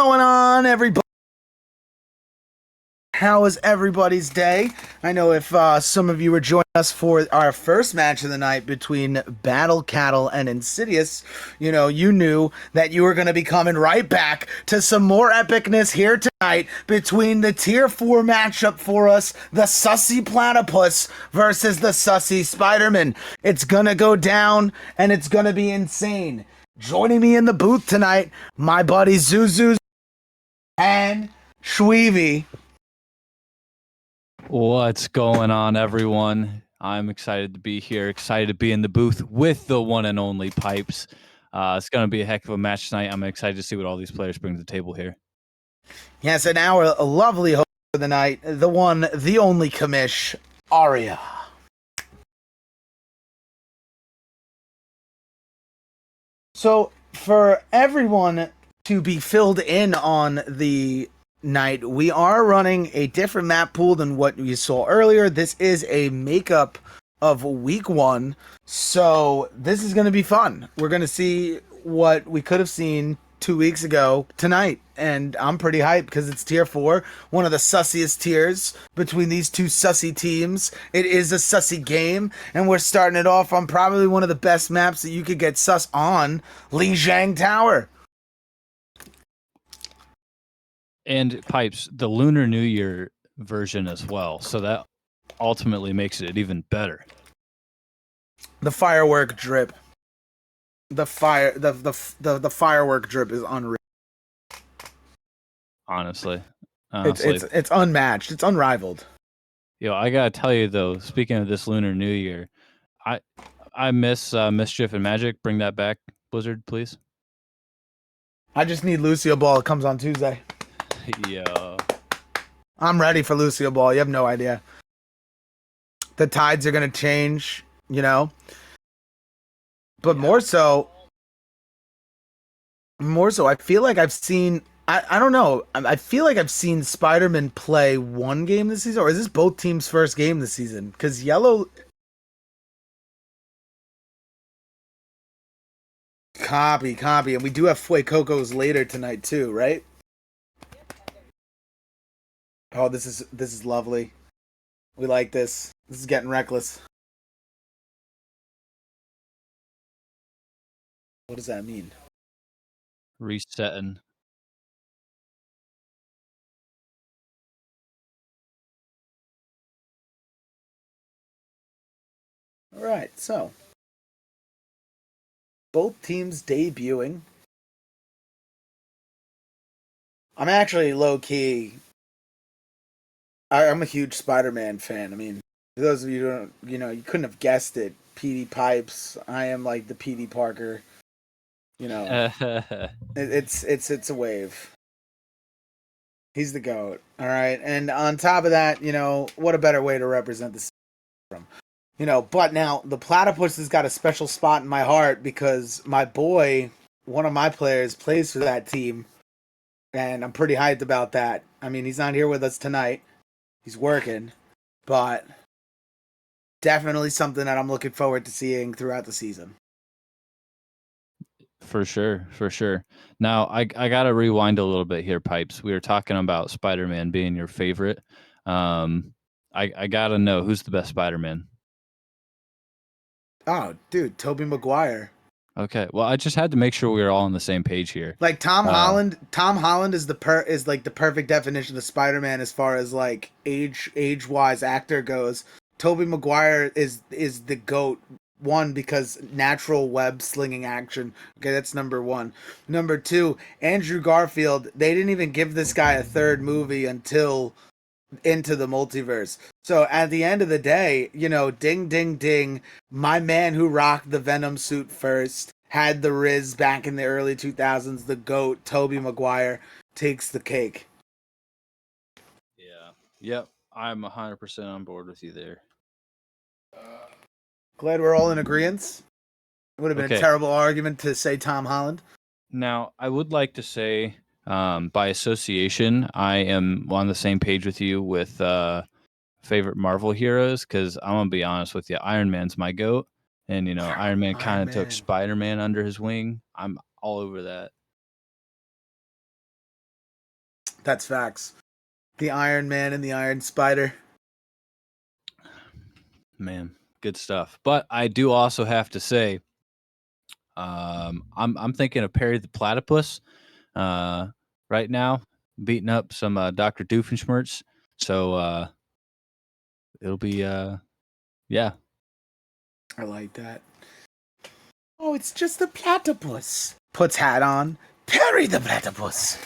going on, everybody? How was everybody's day? I know if some of you were joining us for our first match of the night between Battle Cattle and Insidious, you knew that you were going to be coming right back to some more epicness here tonight between the Tier 4 matchup for us, the SUSSY Platypus versus the SUSSY Spiderman. It's going to go down, and it's going to be insane. Joining me in the booth tonight, my buddy Zuzu and Shweevy. What's going on, everyone? I'm excited to be here, excited to be in the booth with the one and only Pipes. It's going to be a heck of a match tonight. I'm excited to see what all these players bring to the table here. Yes, and our lovely host for the night, the one, the only commish, Aria. So, for everyone to be filled in on the night, we are running a different map pool than what you saw earlier. This is a makeup of week 1, so this is going to be fun. We're going to see what we could have seen 2 weeks ago tonight, and I'm pretty hyped because it's tier 4, one of the sussiest tiers between these two sussy teams. It is a sussy game, and we're starting it off on probably one of the best maps that you could get sus on, Lijiang Tower. And Pipes, the Lunar New Year version as well, so that ultimately makes it even better. The firework drip. The firework drip is unreal. Honestly. It's unmatched. It's unrivaled. Yo, I gotta tell you though, speaking of this Lunar New Year, I miss Mischief and Magic. Bring that back, Blizzard, please. I just need Lucio Ball. It comes on Tuesday. Yo. I'm ready for Lucio Ball. You have no idea. The tides are gonna change, But Yeah. more so, I feel like I've seen. I don't know. I feel like I've seen Spider-Man play one game this season, or is this both teams' first game this season? Because Yellow. Copy. And we do have Fuecocos later tonight, too, right? Oh, this is lovely. We like this. This is getting reckless. What does that mean? Resetting. All right, so both teams debuting. I'm actually low key. I'm a huge Spider-Man fan. I mean, for those of you who don't, you couldn't have guessed it. PD Pipes. I am like the PD Parker. It's a wave. He's the GOAT. All right, and on top of that, what a better way to represent the from. But now the Platypus has got a special spot in my heart because my boy, one of my players, plays for that team, and I'm pretty hyped about that. I mean, he's not here with us tonight. He's working, but definitely something that I'm looking forward to seeing throughout the season. For sure. Now, I got to rewind a little bit here, Pipes. We were talking about Spider-Man being your favorite. I got to know, who's the best Spider-Man? Oh, dude, Tobey Maguire. Okay, well, I just had to make sure we were all on the same page here. Like Tom Holland is like the perfect definition of Spider-Man as far as like age-wise actor goes. Tobey Maguire is the GOAT. One, because natural web slinging action. Okay, that's number 1. Number 2, Andrew Garfield. They didn't even give this guy a third movie until Into the Multiverse. So at the end of the day, ding, ding, ding. My man who rocked the Venom suit first, had the Riz back in the early 2000s, the GOAT, Tobey Maguire, takes the cake. Yeah. Yep. I'm 100% on board with you there. Glad we're all in agreement. It would have been a terrible argument to say Tom Holland. Now, I would like to say, by association, I am on the same page with you with favorite Marvel heroes, because I'm going to be honest with you, Iron Man's my GOAT. And, Iron Man kind of took Spider-Man under his wing. I'm all over that. That's facts. The Iron Man and the Iron Spider. Man, good stuff. But I do also have to say, I'm thinking of Perry the Platypus right now, beating up some Dr. Doofenshmirtz. So it'll be yeah. I like that. Oh, it's just a platypus. Puts hat on. Perry the Platypus.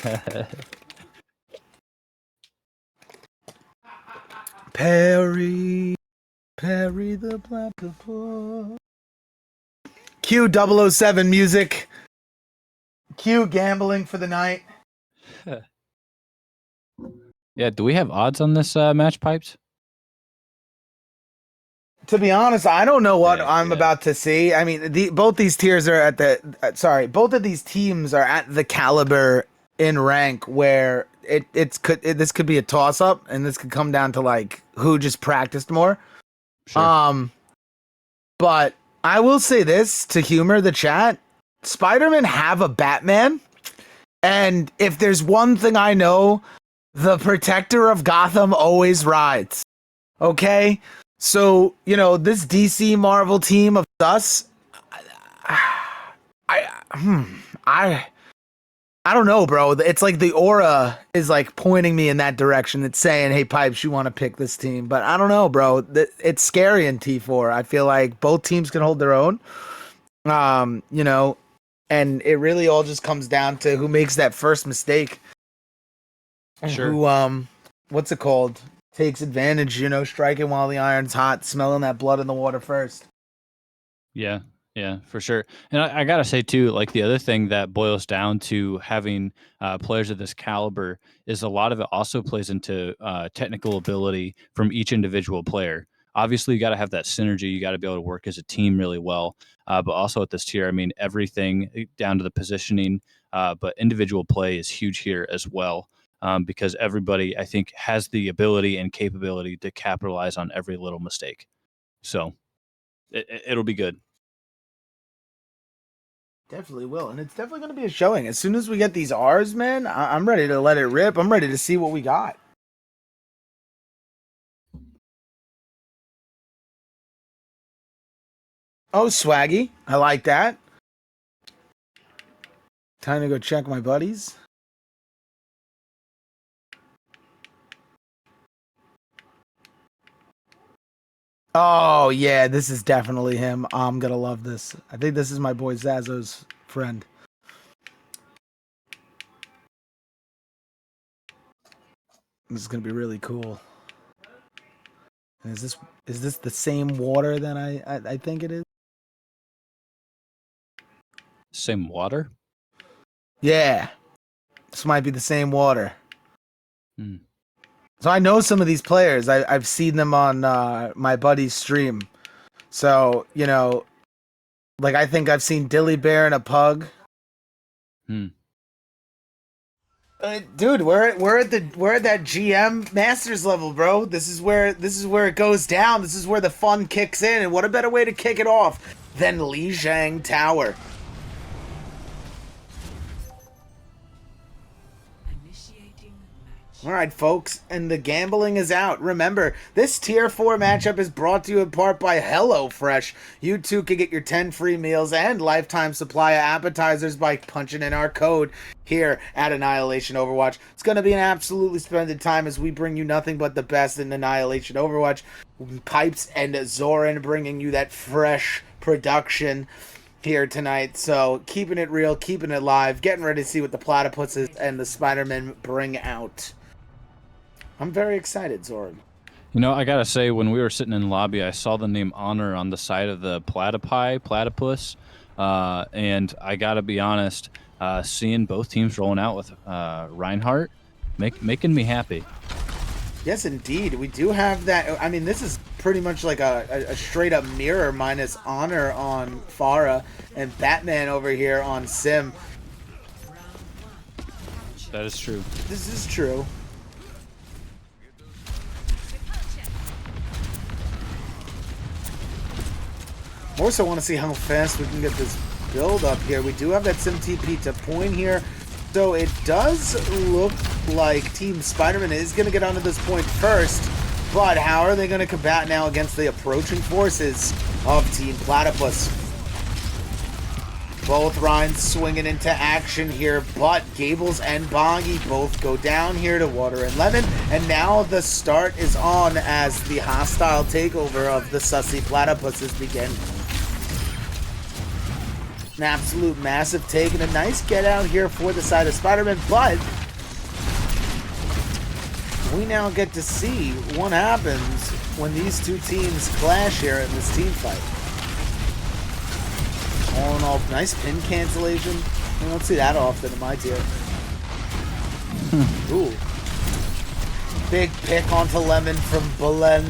Perry the Platypus. Cue 007 music. Cue gambling for the night. Yeah, do we have odds on this match, Pipes? To be honest, I don't know what I'm about to see. I mean, both these tiers are at the both of these teams are at the caliber in rank where this could be a toss up, and this could come down to like who just practiced more. Sure. But I will say this to humor the chat: Spider-Man have a Batman, and if there's one thing I know, the protector of Gotham always rides. Okay. So, you know, this DC Marvel team of us, I don't know, bro. It's like the aura is like pointing me in that direction. It's saying, "Hey, Pipes, you want to pick this team?" But I don't know, bro. It's scary in T4. I feel like both teams can hold their own. You know, and it really all just comes down to who makes that first mistake. Sure. Who what's it called? Takes advantage, you know, striking while the iron's hot, smelling that blood in the water first. Yeah, for sure. And I gotta say too, like the other thing that boils down to having players of this caliber is a lot of it also plays into technical ability from each individual player. Obviously, you got to have that synergy. You got to be able to work as a team really well. But also at this tier, I mean, everything down to the positioning, but individual play is huge here as well. Because everybody, I think, has the ability and capability to capitalize on every little mistake. So it'll be good. Definitely will. And it's definitely going to be a showing. As soon as we get these R's, man, I'm ready to let it rip. I'm ready to see what we got. Oh, swaggy. I like that. Time to go check my buddies. Oh, yeah, this is definitely him. I'm going to love this. I think this is my boy Zazo's friend. This is going to be really cool. And is this the same water that I think it is? Same water? Yeah. This might be the same water. Hmm. So I know some of these players. I've seen them on my buddy's stream. So, you know, like I think I've seen Dilly Bear and a pug. Dude, we're at that GM Masters level, bro. This is where it goes down. This is where the fun kicks in, and what a better way to kick it off than Lijiang Tower. All right, folks, and the gambling is out. Remember, this Tier 4 matchup is brought to you in part by HelloFresh. You too can get your 10 free meals and lifetime supply of appetizers by punching in our code here at Annihilation Overwatch. It's going to be an absolutely splendid time as we bring you nothing but the best in Annihilation Overwatch. Pipes and Zoran bringing you that fresh production here tonight. So keeping it real, keeping it live, getting ready to see what the Platypuses and the Spider-Men bring out. I'm very excited, Zoran. You know, I gotta say, when we were sitting in the lobby, I saw the name Honor on the side of the platypus, and I gotta be honest, seeing both teams rolling out with Reinhardt, making me happy. Yes, indeed. We do have that. I mean, this is pretty much like a straight-up mirror minus Honor on Pharah and Batman over here on Sim. That is true. This is true. More so want to see how fast we can get this build up here. We do have that Sim TP to point here. So it does look like Team Spider-Man is going to get onto this point first, but how are they going to combat now against the approaching forces of Team Platypus? Both Rhines swinging into action here, but Gables and Bongi both go down here to Water and Lemon, and now the start is on as the hostile takeover of the SUSSY Platypuses begin. An absolute massive take and a nice get out here for the side of Spider-Man, but we now get to see what happens when these two teams clash here in this team fight. All in all, nice pin cancellation. I don't see that often in my tier. Ooh. Big pick onto Lemon from Belen.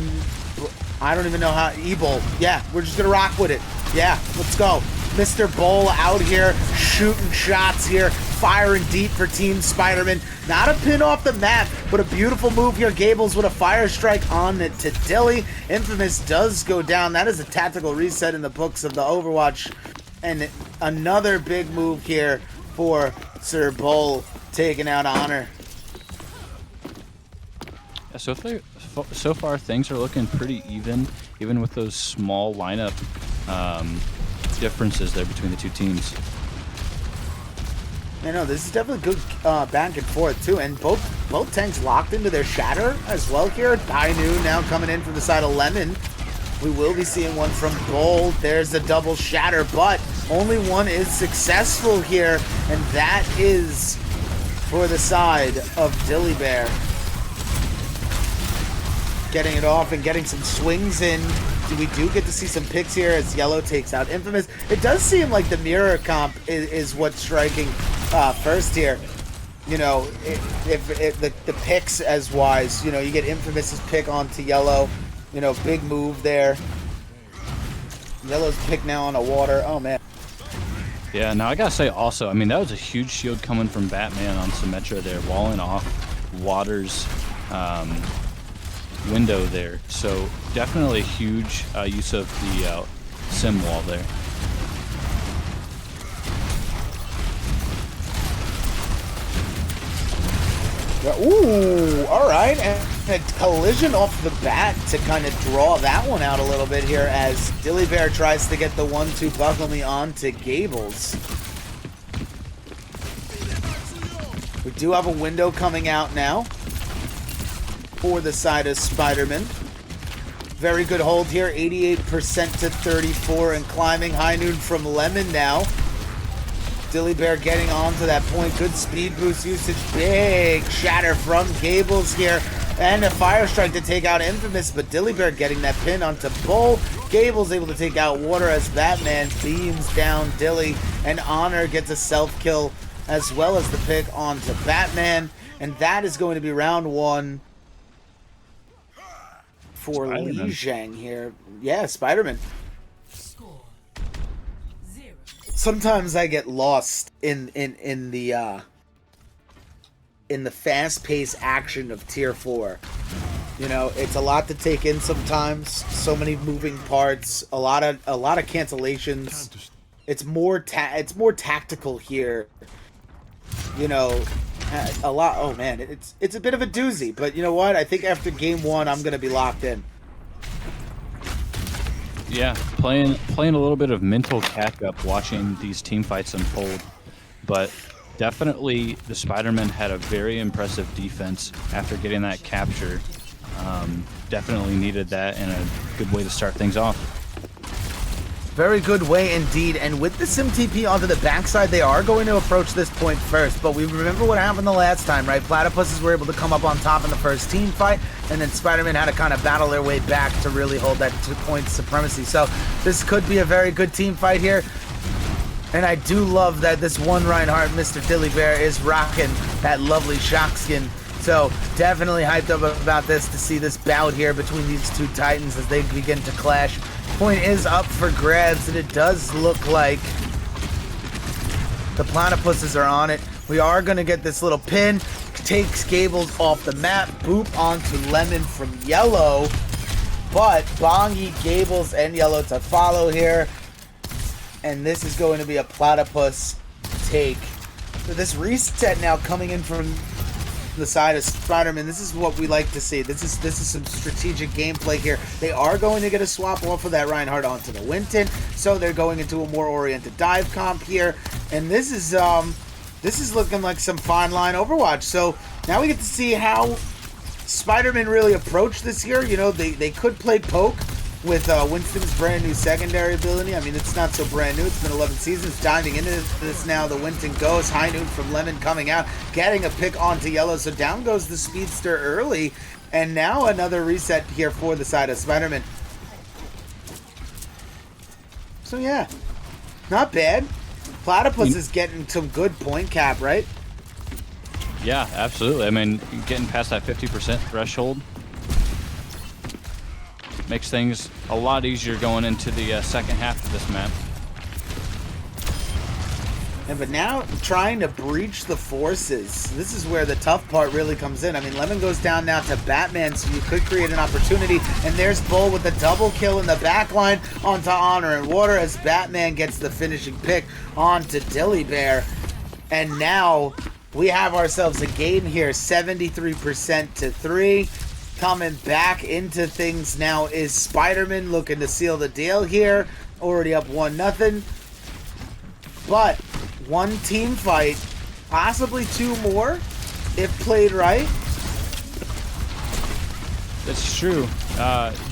I don't even know how. E-Bowl. Yeah, we're just going to rock with it. Yeah, let's go. Mr. Bowl out here, shooting shots here, firing deep for Team Spider-Man. Not a pin off the map, but a beautiful move here. Gables with a fire strike on it to Dilly. Infamous does go down. That is a tactical reset in the books of the Overwatch. And another big move here for Sir Bowl, taking out Honor. Yeah, so far things are looking pretty even with those small lineup differences there between the two teams. I know, this is definitely good back and forth too, and both tanks locked into their shatter as well here. Dainu now coming in from the side of Lemon. We will be seeing one from Bold. There's a double shatter, but only one is successful here, and that is for the side of Dilly Bear. Getting it off and getting some swings in. We do get to see some picks here as Yellow takes out Infamous. It does seem like the mirror comp is what's striking first here. You know, if the picks as wise, you know, you get Infamous's pick onto Yellow. You know, big move there. Yellow's pick now on a Water. Oh, man. Yeah, now I gotta say also, I mean, that was a huge shield coming from Batman on Symmetra there, walling off Water's window there. So definitely a huge use of the sim wall there. Ooh, all right, and a collision off the bat to kind of draw that one out a little bit here as Dilly Bear tries to get the 1-2 buckle me onto Gables. We do have a window coming out now for the side of Spider-Man. Very good hold here, 88% to 34 and climbing. High noon from Lemon now. Dilly Bear getting onto that point. Good speed boost usage. Big shatter from Gables here. And a fire strike to take out Infamous, but Dilly Bear getting that pin onto Bull. Gables able to take out Water as Batman beams down Dilly. And Honor gets a self-kill as well as the pick onto Batman. And that is going to be round one for Li Zhang here. Yeah, Spider-Man. Sometimes I get lost in the fast-paced action of Tier 4. You know, it's a lot to take in sometimes. So many moving parts, a lot of cancellations. It's more tactical here. You know, a lot. Oh man, it's a bit of a doozy. But you know what? I think after game one, I'm gonna be locked in. Yeah, playing a little bit of mental catch-up watching these team fights unfold, but definitely the Spider-Man had a very impressive defense after getting that capture. Definitely needed that and a good way to start things off. Very good way indeed, and with the Sim TP onto the backside, they are going to approach this point first, but we remember what happened the last time, right? Platypuses were able to come up on top in the first team fight, and then Spider-Man had to kind of battle their way back to really hold that 2-point supremacy. So this could be a very good team fight here, and I do love that this one Reinhardt, Mr. Dilly Bear, is rocking that lovely shock skin. So definitely hyped up about this to see this bout here between these two Titans as they begin to clash. Point is up for grabs, and it does look like the Platypuses are on it. We are going to get this little pin. Takes Gables off the map. Boop onto Lemon from Yellow. But Bongi, Gables, and Yellow to follow here. And this is going to be a Platypus take This reset now coming in from the side of Spider-Man. This is what we like to see. This is some strategic gameplay here. They are going to get a swap off of that Reinhardt onto the Winton, so they're going into a more oriented dive comp here, and this is looking like some fine line Overwatch. So now we get to see how Spider-Man really approached this here. You know, they could play poke with Winston's brand new secondary ability. I mean, it's not so brand new. It's been 11 seasons. Diving into this now, the Winston goes. High noon from Lemon coming out, getting a pick onto Yellow. So down goes the Speedster early. And now another reset here for the side of Spider-Man. So yeah, not bad. Platypus is getting some good point cap, right? Yeah, absolutely. I mean, getting past that 50% threshold makes things a lot easier going into the second half of this map. And but now trying to breach the forces. This is where the tough part really comes in. I mean, Lemon goes down now to Batman, so you could create an opportunity. And there's Bull with the double kill in the backline onto Honor and Water as Batman gets the finishing pick onto Dilly Bear. And now we have ourselves a game here, 73% to 3. Coming back into things now is Spider-Man looking to seal the deal here. Already up 1-0. But one team fight, possibly two more, if played right. That's true.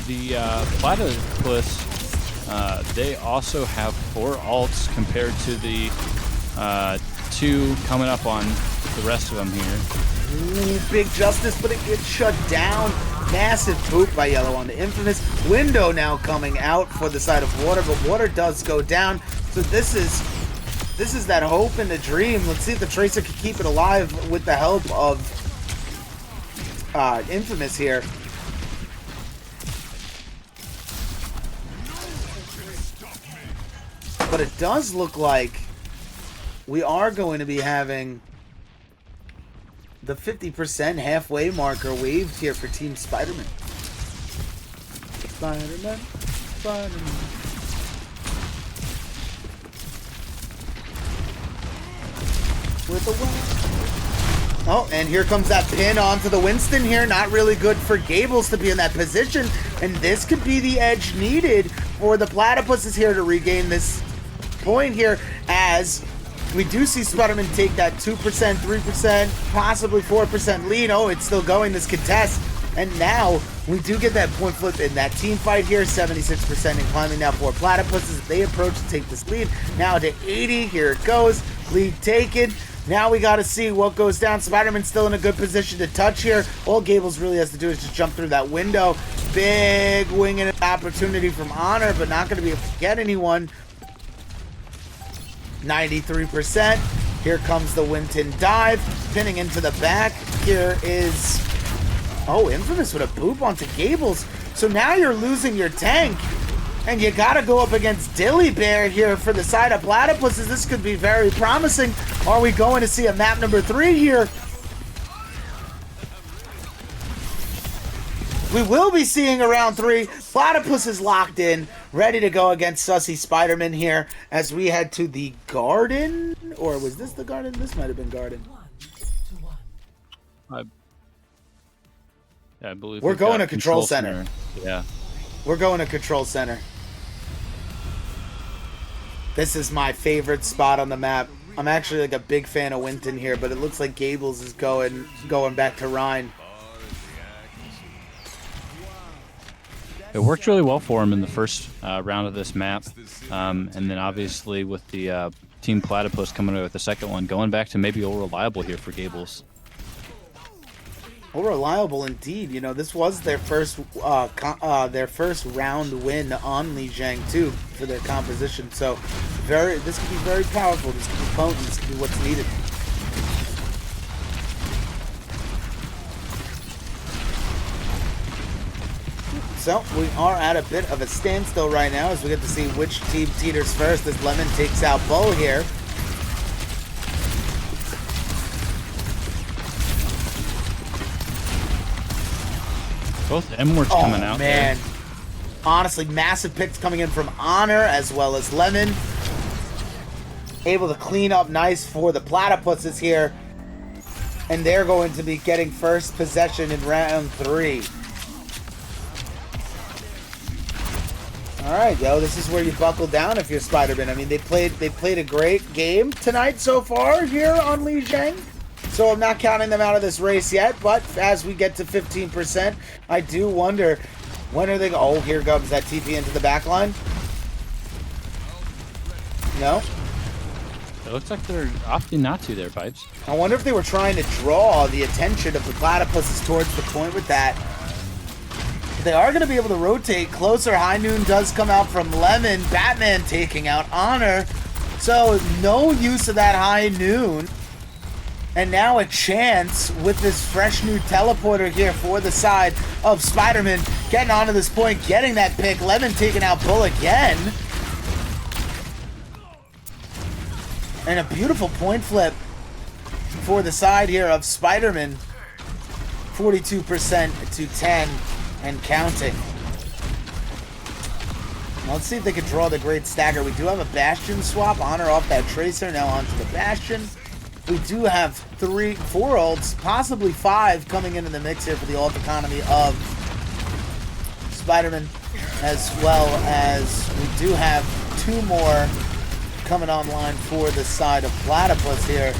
The Platypus, they also have 4 alts compared to the 2 coming up on the rest of them here. Ooh, big justice, but it gets shut down. Massive boot by Yellow on the Infamous. Window now coming out for the side of Water, but Water does go down. So this is that hope and the dream. Let's see if the Tracer can keep it alive with the help of Infamous here. But it does look like we are going to be having the 50% halfway marker waved here for Team Spider-Man. Spider-Man, Spider-Man. With the win. Oh, and here comes that pin onto the Winston here. Not really good for Gables to be in that position. And this could be the edge needed for the Platypuses here to regain this point here, as we do see Spider-Man take that 2%, 3%, possibly 4% lead. Oh, it's still going, this contest. And now we do get that point flip in that team fight here. 76% and climbing now for Platypuses. They approach to take this lead. Now to 80. Here it goes. Lead taken. Now we got to see what goes down. Spider-Man's still in a good position to touch here. All Gables really has to do is just jump through that window. Big winging opportunity from Honor, but not going to be able to get anyone. 93%. Here comes the Winton dive, pinning into the back. Here is, oh, Infamous with a boop onto Gables. So now you're losing your tank, and you gotta go up against Dilly Bear here for the side of Platypuses. This could be very promising. Are we going to see a map number 3 here? We will be seeing a round 3. Platypus is locked in, ready to go against Sussy Spider-Man here as we head to the Garden. Or was this the Garden? This might have been Garden. I believe we're going to Control Center. Yeah. We're going to Control Center. This is my favorite spot on the map. I'm actually like a big fan of Winton here, but it looks like Gables is going back to Rhine. It worked really well for him in the first round of this map, and then obviously with the Team Platypus coming away with the second one, going back to maybe all reliable here for Gables. Well, reliable indeed. You know, this was their first round win on Li Jiang too for their composition. So this could be very powerful. This could be potent. This could be what's needed. So we are at a bit of a standstill right now as we get to see which team teeters first as Lemon takes out Bull here. Both M-words coming out. Man. There. Honestly, massive picks coming in from Honor as well as Lemon. able to clean up nice for the Platypuses here. And they're going to be getting first possession in round 3. Alright, yo, this is where you buckle down if you're Spider-Man. I mean, they played a great game tonight so far here on Li Zhang. So I'm not counting them out of this race yet, but as we get to 15%, I do wonder, when are they oh, here comes that TP into the back line. No? It looks like they're opting not to there, Pipes. I wonder if they were trying to draw the attention of the Platypuses towards the point with that. They are going to be able to rotate closer. High Noon does come out from Lemon. Batman taking out Honor. So no use of that High Noon. And now a chance with this fresh new teleporter here for the side of Spider-Man. Getting onto this point, getting that pick. Lemon taking out Bull again. And a beautiful point flip for the side here of Spider-Man. 42% to 10 and counting. Let's see if they can draw the Great Stagger. We do have a Bastion swap. Honor off that Tracer, now onto the Bastion. We do have 4 ults, possibly 5 coming into the mix here for the ult economy of Spider-Man, as well as we do have 2 more coming online for the side of Platypus here.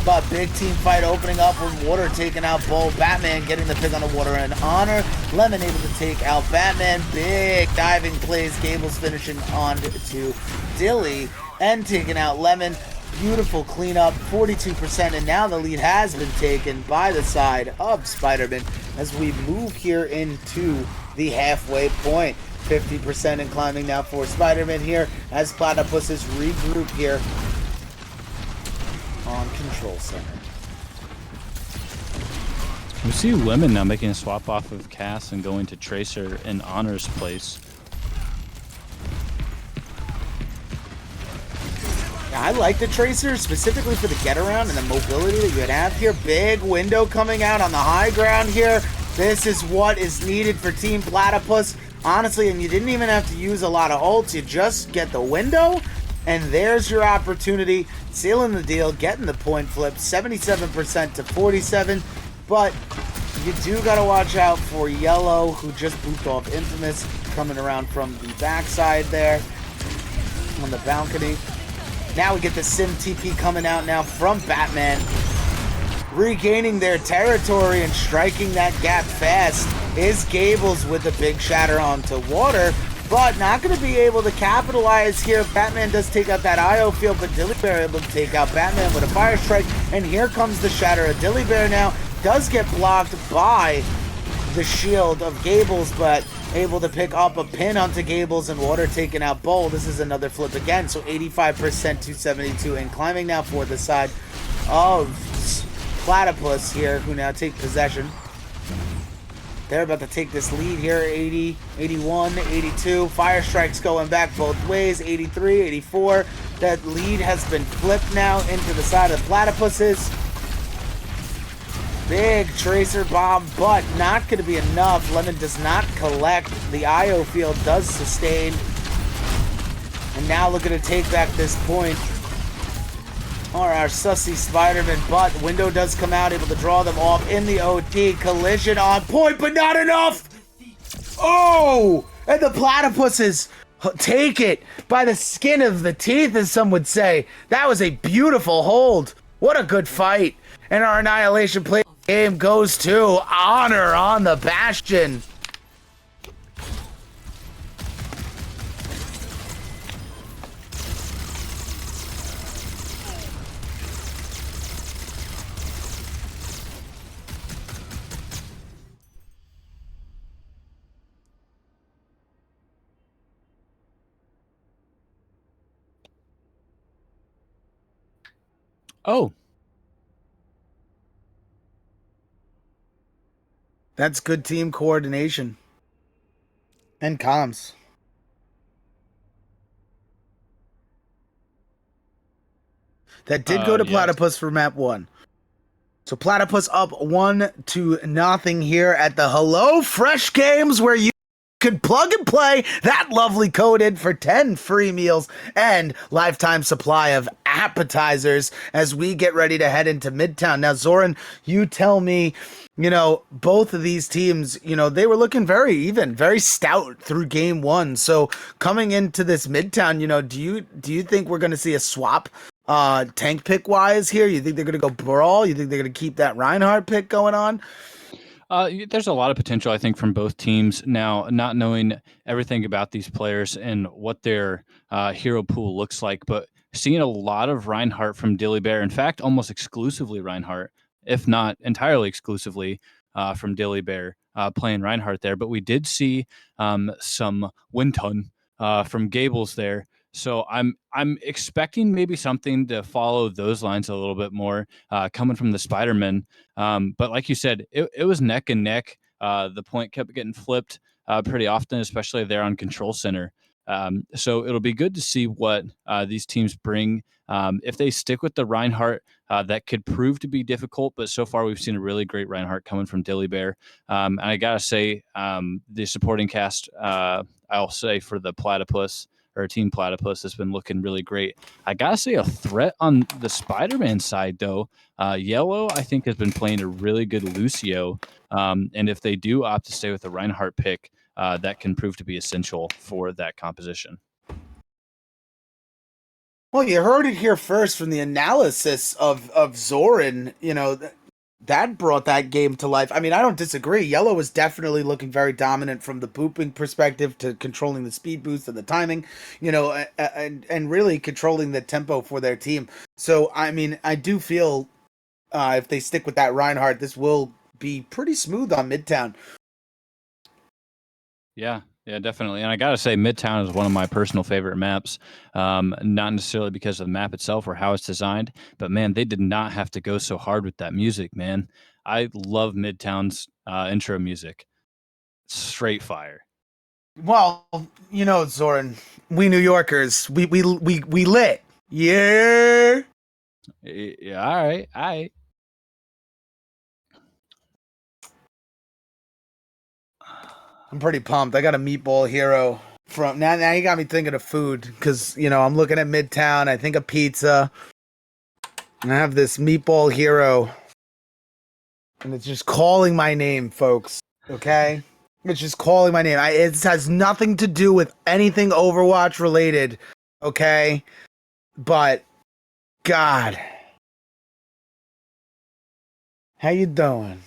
But big team fight opening up with Water taking out Bull. Batman getting the pick on the Water and Honor. Lemon able to take out Batman. Big diving plays. Gables finishing on to Dilly and taking out Lemon. Beautiful cleanup, 42%, and now the lead has been taken by the side of Spider-Man as we move here into the halfway point. 50% and climbing now for Spider-Man here as Platypuses regroup here on Control Center. We see Lemon now making a swap off of Cass and going to Tracer in Honor's place. Yeah, I like the Tracer specifically for the get around and the mobility that you would have here. Big window coming out on the high ground here. This is what is needed for Team Platypus. Honestly, and you didn't even have to use a lot of ults. You just get the window, and there's your opportunity. Sealing the deal, getting the point flip, 77% to 47. But you do got to watch out for Yellow, who just booped off Infamous, coming around from the backside there on the balcony. Now we get the Sim TP coming out now from Batman. Regaining their territory and striking that gap fast is Gables with a big shatter onto Water, but not going to be able to capitalize here. Batman does take out that IO field, but Dilly Bear able to take out Batman with a Fire Strike, and here comes the shatter. A Dilly Bear now does get blocked by the shield of Gables, but able to pick up a pin onto Gables and Water taking out Bull. This is another flip again, so 85% to 72, and climbing now for the side of Platypus here, who now take possession. They're about to take this lead here, 80, 81, 82. Fire Strikes going back both ways, 83, 84. That lead has been flipped now into the side of Platypuses. Big Tracer bomb, but not going to be enough. Lemon does not collect. The IO field does sustain. And now looking to take back this point are our SUSSY Spider-Man, but window does come out, able to draw them off in the OT. Collision on point, but not enough! Oh! And the Platypuses take it by the skin of the teeth, as some would say. That was a beautiful hold. What a good fight. And our Annihilation play game goes to Honor on the Bastion. Oh. That's good team coordination. And comms. That did go to Platypus for map 1. So Platypus up 1-0 here at the Hello Fresh Games, where you could plug and play that lovely code in for 10 free meals and lifetime supply of appetizers as we get ready to head into Midtown. Now, Zoran, you tell me, both of these teams, they were looking very even, very stout through game one. So coming into this Midtown, do you think we're going to see a swap tank pick wise here? You think they're going to go Brawl? You think they're going to keep that Reinhardt pick going on? There's a lot of potential, I think, from both teams. Now, not knowing everything about these players and what their hero pool looks like, but seeing a lot of Reinhardt from Dilly Bear. In fact, almost exclusively Reinhardt, if not entirely exclusively from Dilly Bear playing Reinhardt there. But we did see some Winton from Gables there. So I'm expecting maybe something to follow those lines a little bit more coming from the Spidermen. But like you said, it was neck and neck. The point kept getting flipped pretty often, especially there on Control Center. So it'll be good to see what these teams bring. If they stick with the Reinhardt, that could prove to be difficult. But so far, we've seen a really great Reinhardt coming from Dilly Bear. And I got to say, the supporting cast, I'll say for the Platypus, or Team Platypus, has been looking really great. I gotta say, a threat on the Spider-Man side, though. Yellow, I think, has been playing a really good Lucio. And if they do opt to stay with the Reinhardt pick, that can prove to be essential for that composition. Well, you heard it here first from the analysis of Zoran. That brought that game to life. I mean, I don't disagree. Yellow is definitely looking very dominant from the booping perspective to controlling the speed boost and the timing, and really controlling the tempo for their team. So, I mean, I do feel if they stick with that Reinhardt, this will be pretty smooth on Midtown. Yeah, definitely. And I got to say, Midtown is one of my personal favorite maps. Not necessarily because of the map itself or how it's designed, but man, they did not have to go so hard with that music, man. I love Midtown's intro music. Straight fire. Well, Zoran, we New Yorkers, we lit. Yeah. Yeah, all right. I'm pretty pumped. I got a meatball hero from now. Now you got me thinking of food because I'm looking at Midtown. I think of pizza, and I have this meatball hero, and it's just calling my name, folks. Okay, it's just calling my name. It has nothing to do with anything Overwatch related. Okay, but God, how you doing?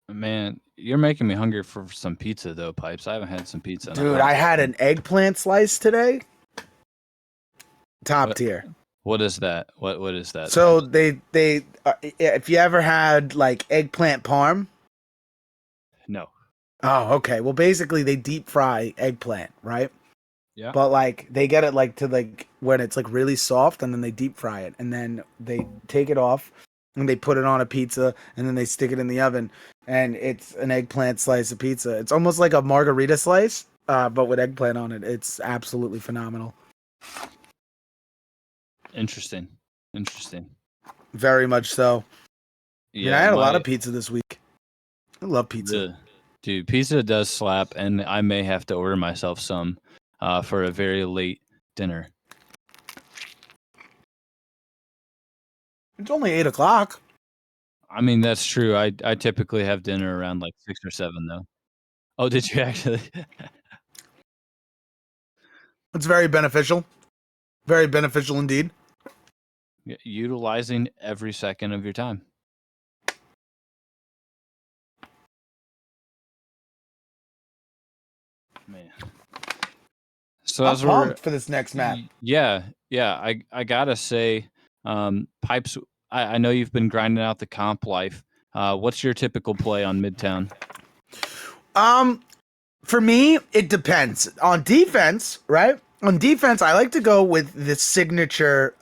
Man, you're making me hungry for some pizza, though, Pipes. I haven't had some pizza. Dude, I had an eggplant slice today. Top tier. What is that? What is that? So they if you ever had like eggplant parm. No. Oh, okay. Well, basically they deep fry eggplant, right? Yeah. But like they get it like to like when it's like really soft, and then they deep fry it, and then they take it off and they put it on a pizza, and then they stick it in the oven, and it's an eggplant slice of pizza. It's almost like a margarita slice, but with eggplant on it. It's absolutely phenomenal. Interesting. Very much so. Yeah, I had a lot of pizza this week. I love pizza. Dude, pizza does slap, and I may have to order myself some for a very late dinner. It's only 8:00. I mean, that's true. I typically have dinner around like 6 or 7, though. Oh, did you actually? It's very beneficial. Very beneficial indeed. Utilizing every second of your time. Man. So I'm pumped for this next map. Yeah. I gotta say, Pipes, I know you've been grinding out the comp life. What's your typical play on Midtown? For me, it depends. On defense, right? On defense, I like to go with the signature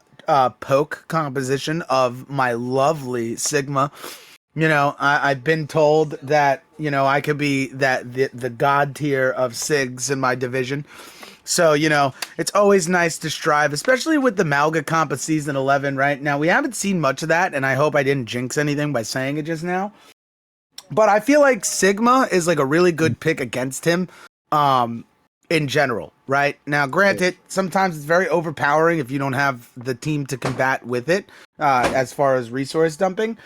poke composition of my lovely Sigma. I've been told that, I could be the god tier of Sigs in my division. So, it's always nice to strive, especially with the Malga comp of Season 11, right? Now, we haven't seen much of that, and I hope I didn't jinx anything by saying it just now. But I feel like Sigma is like a really good pick against him, in general, right? Now, granted, sometimes it's very overpowering if you don't have the team to combat with it, as far as resource dumping.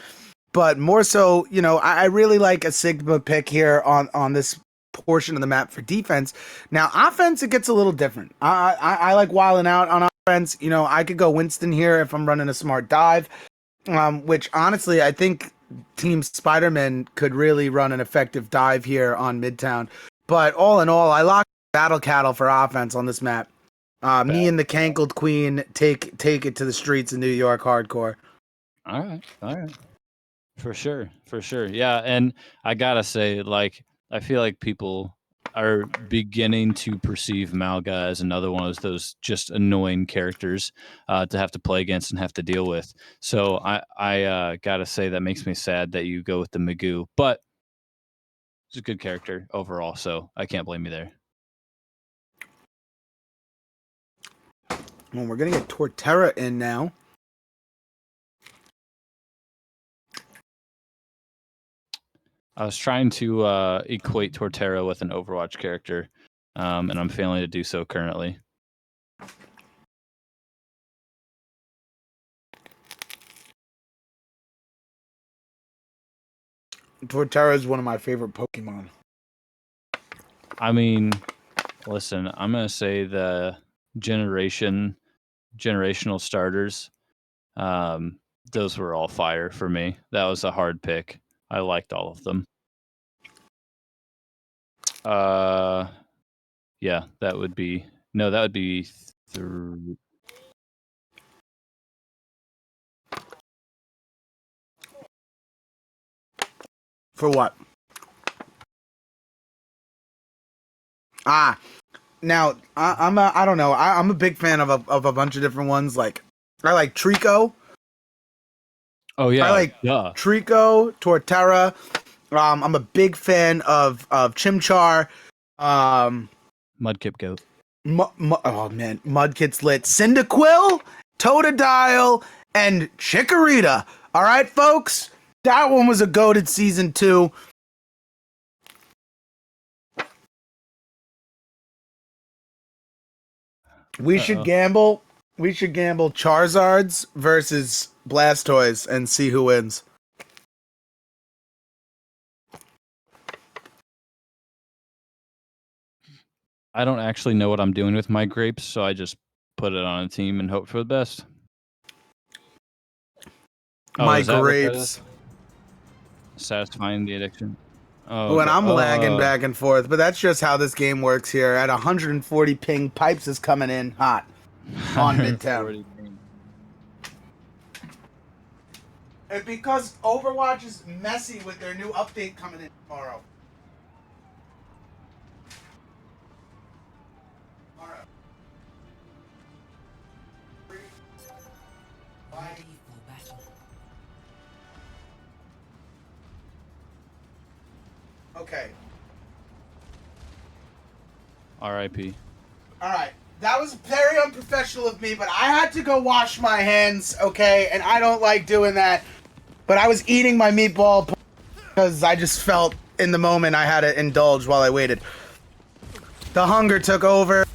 But more so, you know, I really like a Sigma pick here on this portion of the map for defense. Now, offense, it gets a little different. I like wilding out on offense. You know, I could go Winston here if I'm running a smart dive, which honestly, I think Team Spider-Man could really run an effective dive here on Midtown. But all in all, I lock Battle Cattle for offense on this map. Me and the Cankled Queen take it to the streets of New York hardcore. All right. For sure. Yeah, and I gotta say, like, I feel like people are beginning to perceive Malga as another one of those just annoying characters to have to play against and have to deal with. So I gotta say that makes me sad that you go with the Magoo, but he's a good character overall, so I can't blame you there. Well, we're gonna get Torterra in now. I was trying to equate Torterra with an Overwatch character, and I'm failing to do so currently. Torterra is one of my favorite Pokemon. I mean, listen, I'm gonna say the generational starters. Those were all fire for me. That was a hard pick. I liked all of them. Yeah, that would be For what? Now I don't know. I'm a big fan of a bunch of different ones. Like I like Trico. Oh yeah, I like Trico, Torterra. I'm a big fan of Chimchar. Mudkip Goat. Oh man, Mudkip's lit. Cyndaquil, Totodile, and Chikorita. All right, folks, that one was a goated season 2. We should gamble. We should gamble Charizards versus Blastoise and see who wins. I don't actually know what I'm doing with my grapes, so I just put it on a team and hope for the best. My grapes. Satisfying the addiction. Oh, when I'm lagging back and forth, but that's just how this game works here. At 140 ping, Pipes is coming in hot on Midtown. And because Overwatch is messy with their new update coming in tomorrow. Okay. R.I.P. Alright. That was very unprofessional of me, but I had to go wash my hands, okay? And I don't like doing that. But I was eating my meatball because I just felt in the moment I had to indulge while I waited. The hunger took over.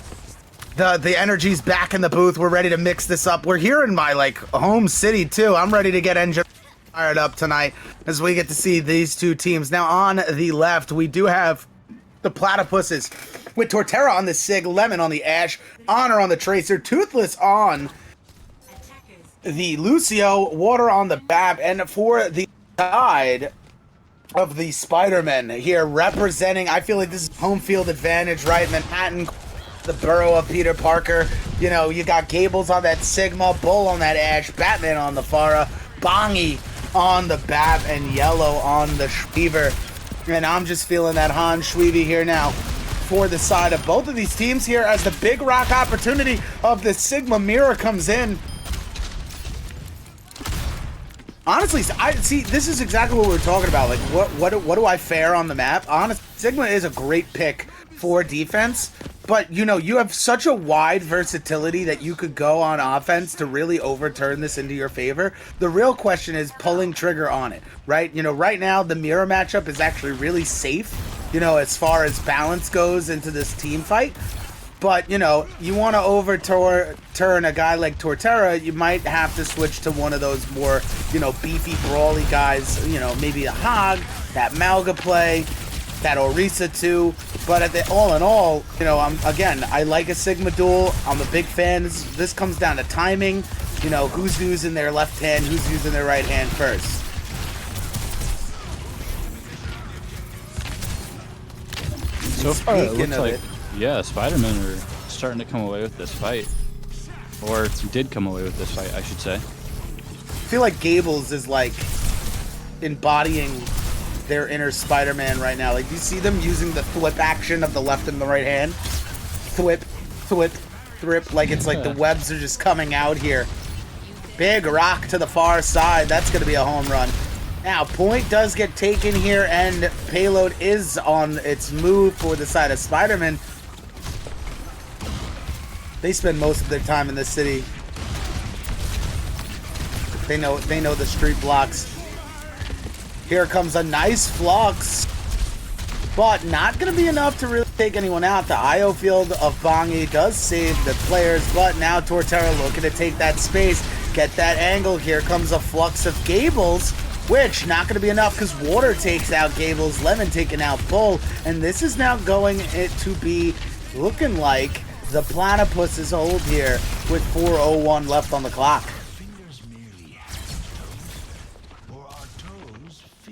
The energy's back in the booth. We're ready to mix this up. We're here in my, like, home city, too. I'm ready to get engine fired up tonight as we get to see these two teams. Now, on the left, we do have the Platypuses with Torterra on the Sig, Lemon on the Ash, Honor on the Tracer, Toothless on the Lucio, Water on the Bab, and for the side of the Spider-Men here representing, I feel like this is home field advantage, right? Manhattan, the borough of Peter Parker. You know, you got Gables on that Sigma, Bull on that Ash, Batman on the Pharah, Bongi on the Bab, and Yellow on the Schweaver. And I'm just feeling that Han Schweavy here now for the side of both of these teams here as the big rock opportunity of the Sigma Mirror comes in. Honestly, I see this is exactly what we were talking about. Like, what do I fare on the map? Honestly, Sigma is a great pick for defense, But, you know, you have such a wide versatility that you could go on offense to really overturn this into your favor. The real question is pulling trigger on it, right? You know, right now, the mirror matchup is actually really safe, you know, as far as balance goes into this team fight. But, you know, you want to overturn a guy like Torterra, you might have to switch to one of those more, you know, beefy, brawly guys, you know, maybe a Hog, that Malga play, that Orisa too. But all in all, you know, I like a Sigma duel. I'm a big fan. This comes down to timing, you know, who's using their left hand, who's using their right hand first. So far, it looks like, yeah, Spider-Men are starting to come away with this fight. Or did come away with this fight, I should say. I feel like Gables is, like, embodying their inner Spider-Man right now. Like, you see them using the thwip action of the left and the right hand? Thwip, thwip, thrip. Like, it's like the webs are just coming out here. Big rock to the far side. That's going to be a home run. Now, point does get taken here, and payload is on its move for the side of Spider-Man. They spend most of their time in this city. They know the street blocks. Here comes a nice flux, but not going to be enough to really take anyone out. The IO field of Bongi does save the players, but now Torterra looking to take that space, get that angle. Here comes a flux of Gables, which not going to be enough because Water takes out Gables, Lemon taking out Bull, and this is now going to be looking like the Platypus' hold here with 4:01 left on the clock.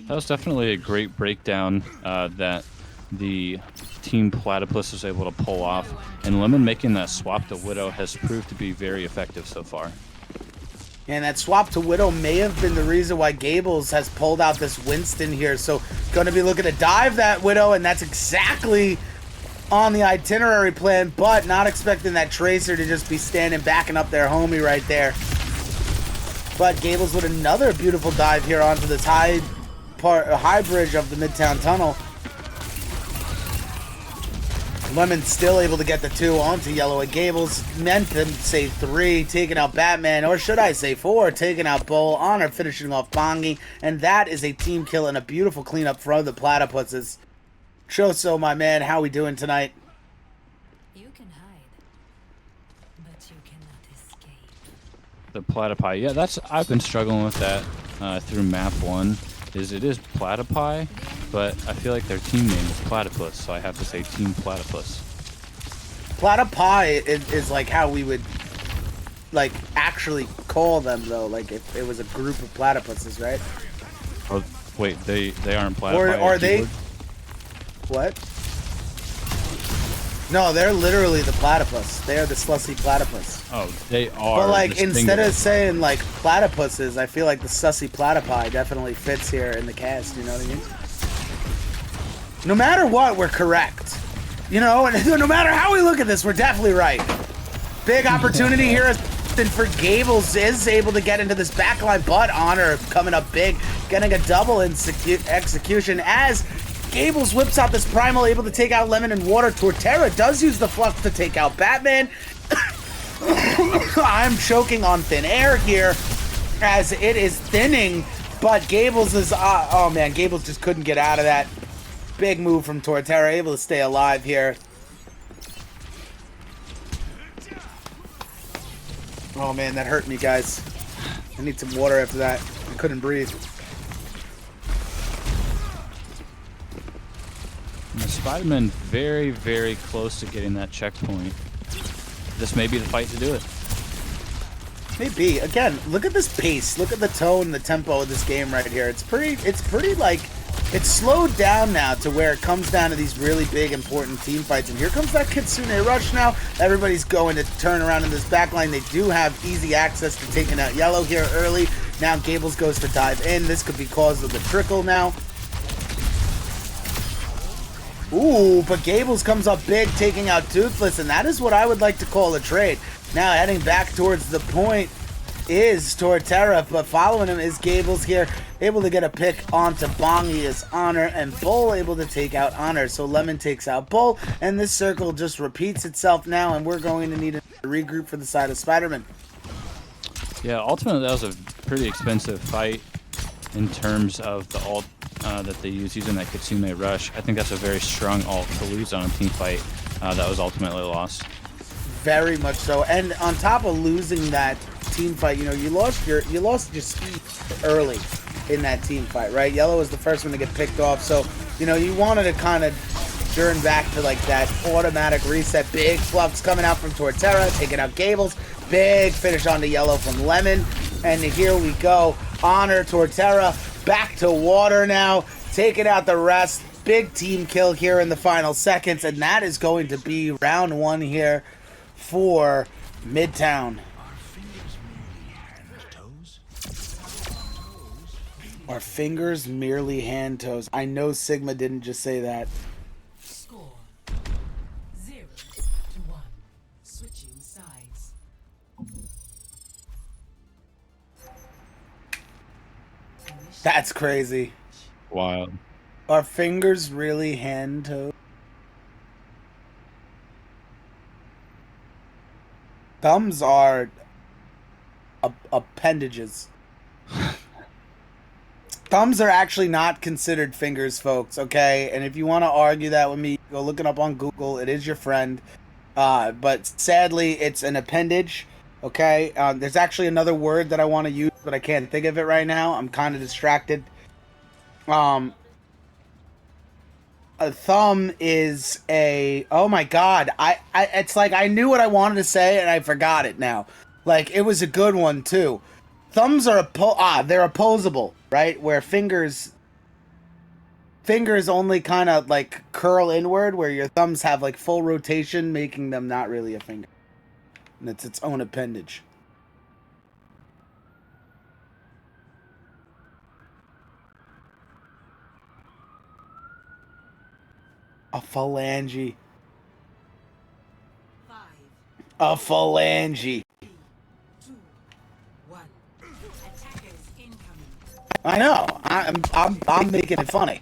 That was definitely a great breakdown that the Team Platypus was able to pull off, and Lemon making that swap to Widow has proved to be very effective so far. And that swap to Widow may have been the reason why Gables has pulled out this Winston here. So going to be looking to dive that Widow, and that's exactly on the itinerary plan, but not expecting that Tracer to just be standing backing up their homie right there. But Gables with another beautiful dive here onto this high bridge of the Midtown Tunnel. Lemon still able to get the 2 onto Yellow, and Gables meant to say 3, taking out Batman, or should I say 4, taking out Bull, Honor finishing off Bongi, and that is a team kill and a beautiful cleanup from the Platypuses. Choso, my man, how we doing tonight? You can hide, but you cannot escape. The Platypi, yeah, I've been struggling with that through map 1. It is Platypi, but I feel like their team name is Platypus, so I have to say Team Platypus. Platypi is like how we would like actually call them though, like if it was a group of platypuses, right? Oh, wait, they aren't Platypi. Or are they? What? No, they're literally the platypus. They are the SUSSY platypus. Oh, they are. But like instead of saying like platypuses, I feel like the SUSSY platypi definitely fits here in the cast. You know what I mean? No matter what, we're correct. You know, and no matter how we look at this, we're definitely right. Big opportunity here for Gables is able to get into this backline, but Honor coming up big, getting a double execution as Gables whips out this Primal, able to take out Lemon and Water. Torterra does use the Flux to take out Batman. I'm choking on thin air here as it is thinning, but Gables is, oh man, Gables just couldn't get out of that. Big move from Torterra, able to stay alive here. Oh man, that hurt me, guys. I need some water after that. I couldn't breathe. The Spider-Man very, very close to getting that checkpoint. This may be the fight to do it. Maybe. Again, look at this pace. Look at the tone, the tempo of this game right here. It's pretty like, it's slowed down now to where it comes down to these really big, important team fights. And here comes that Kitsune Rush now. Everybody's going to turn around in this backline. They do have easy access to taking out Yellow here early. Now Gables goes to dive in. This could be cause of the trickle now. Ooh, but Gables comes up big, taking out Toothless, and that is what I would like to call a trade. Now heading back towards the point is Torterra, but following him is Gables here, able to get a pick onto Bongi as Honor, and Bull able to take out Honor. So Lemon takes out Bull, and this circle just repeats itself now, and we're going to need a regroup for the side of Spider-Man. Yeah, ultimately that was a pretty expensive fight in terms of the ult that they use using that Kitsune Rush. I think that's a very strong ult to lose on a team fight that was ultimately lost. Very much so, and on top of losing that team fight, you know, you lost your speed early in that team fight, right? Yellow was the first one to get picked off, so you know you wanted to kind of turn back to like that automatic reset. Big flux coming out from Torterra, taking out Gables. Big finish onto Yellow from Lemon, and here we go. Honor, Torterra back to water now, taking out the rest. Big team kill here in the final seconds, and that is going to be round 1 here for Midtown. Our fingers merely hand toes. I know Sigma didn't just say that. Score 0-1. Switching sides. That's crazy. Wild. Are fingers really hand toes? Thumbs are appendages. Thumbs are actually not considered fingers, folks, okay? And if you want to argue that with me, go look it up on Google. It is your friend. But sadly, it's an appendage, okay? There's actually another word that I want to use, but I can't think of it right now. I'm kind of distracted. A thumb is a... Oh my god. It's like I knew what I wanted to say, and I forgot it now. Like, it was a good one, too. Thumbs are they're opposable, right? Where fingers only kind of like curl inward, where your thumbs have like full rotation, making them not really a finger. And it's its own appendage. A phalange. 5, A phalange. 2, 1. Attackers incoming. I know. I'm making it funny.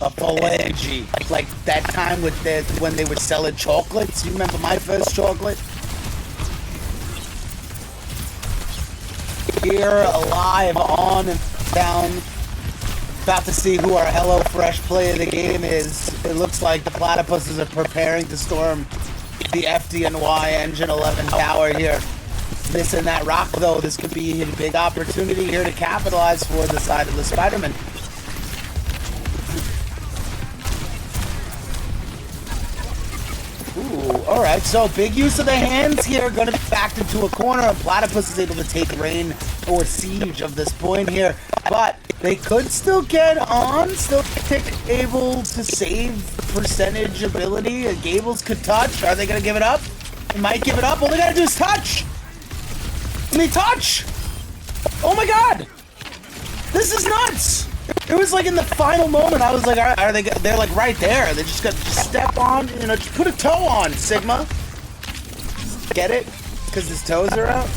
A phalange. Like that time with when they were selling chocolates. You remember my first chocolate? Here, alive, on and down. About to see who our HelloFresh player of the game is. It looks like the Platypuses are preparing to storm the FDNY Engine 11 tower here. Missing that rock, though. This could be a big opportunity here to capitalize for the side of the Spider-Man. Ooh, alright, so big use of the hands here, going to be backed into a corner, and Platypus is able to take reign or siege of this point here, but they could still get on, still able to save percentage ability. Gables could touch. Are they going to give it up? They might give it up. All they got to do is touch. And they touch. Oh my god. This is nuts. It was like in the final moment, I was like, are they? They're like right there. They just got to step on, you know, just put a toe on, Sigma. Get it? Because his toes are out?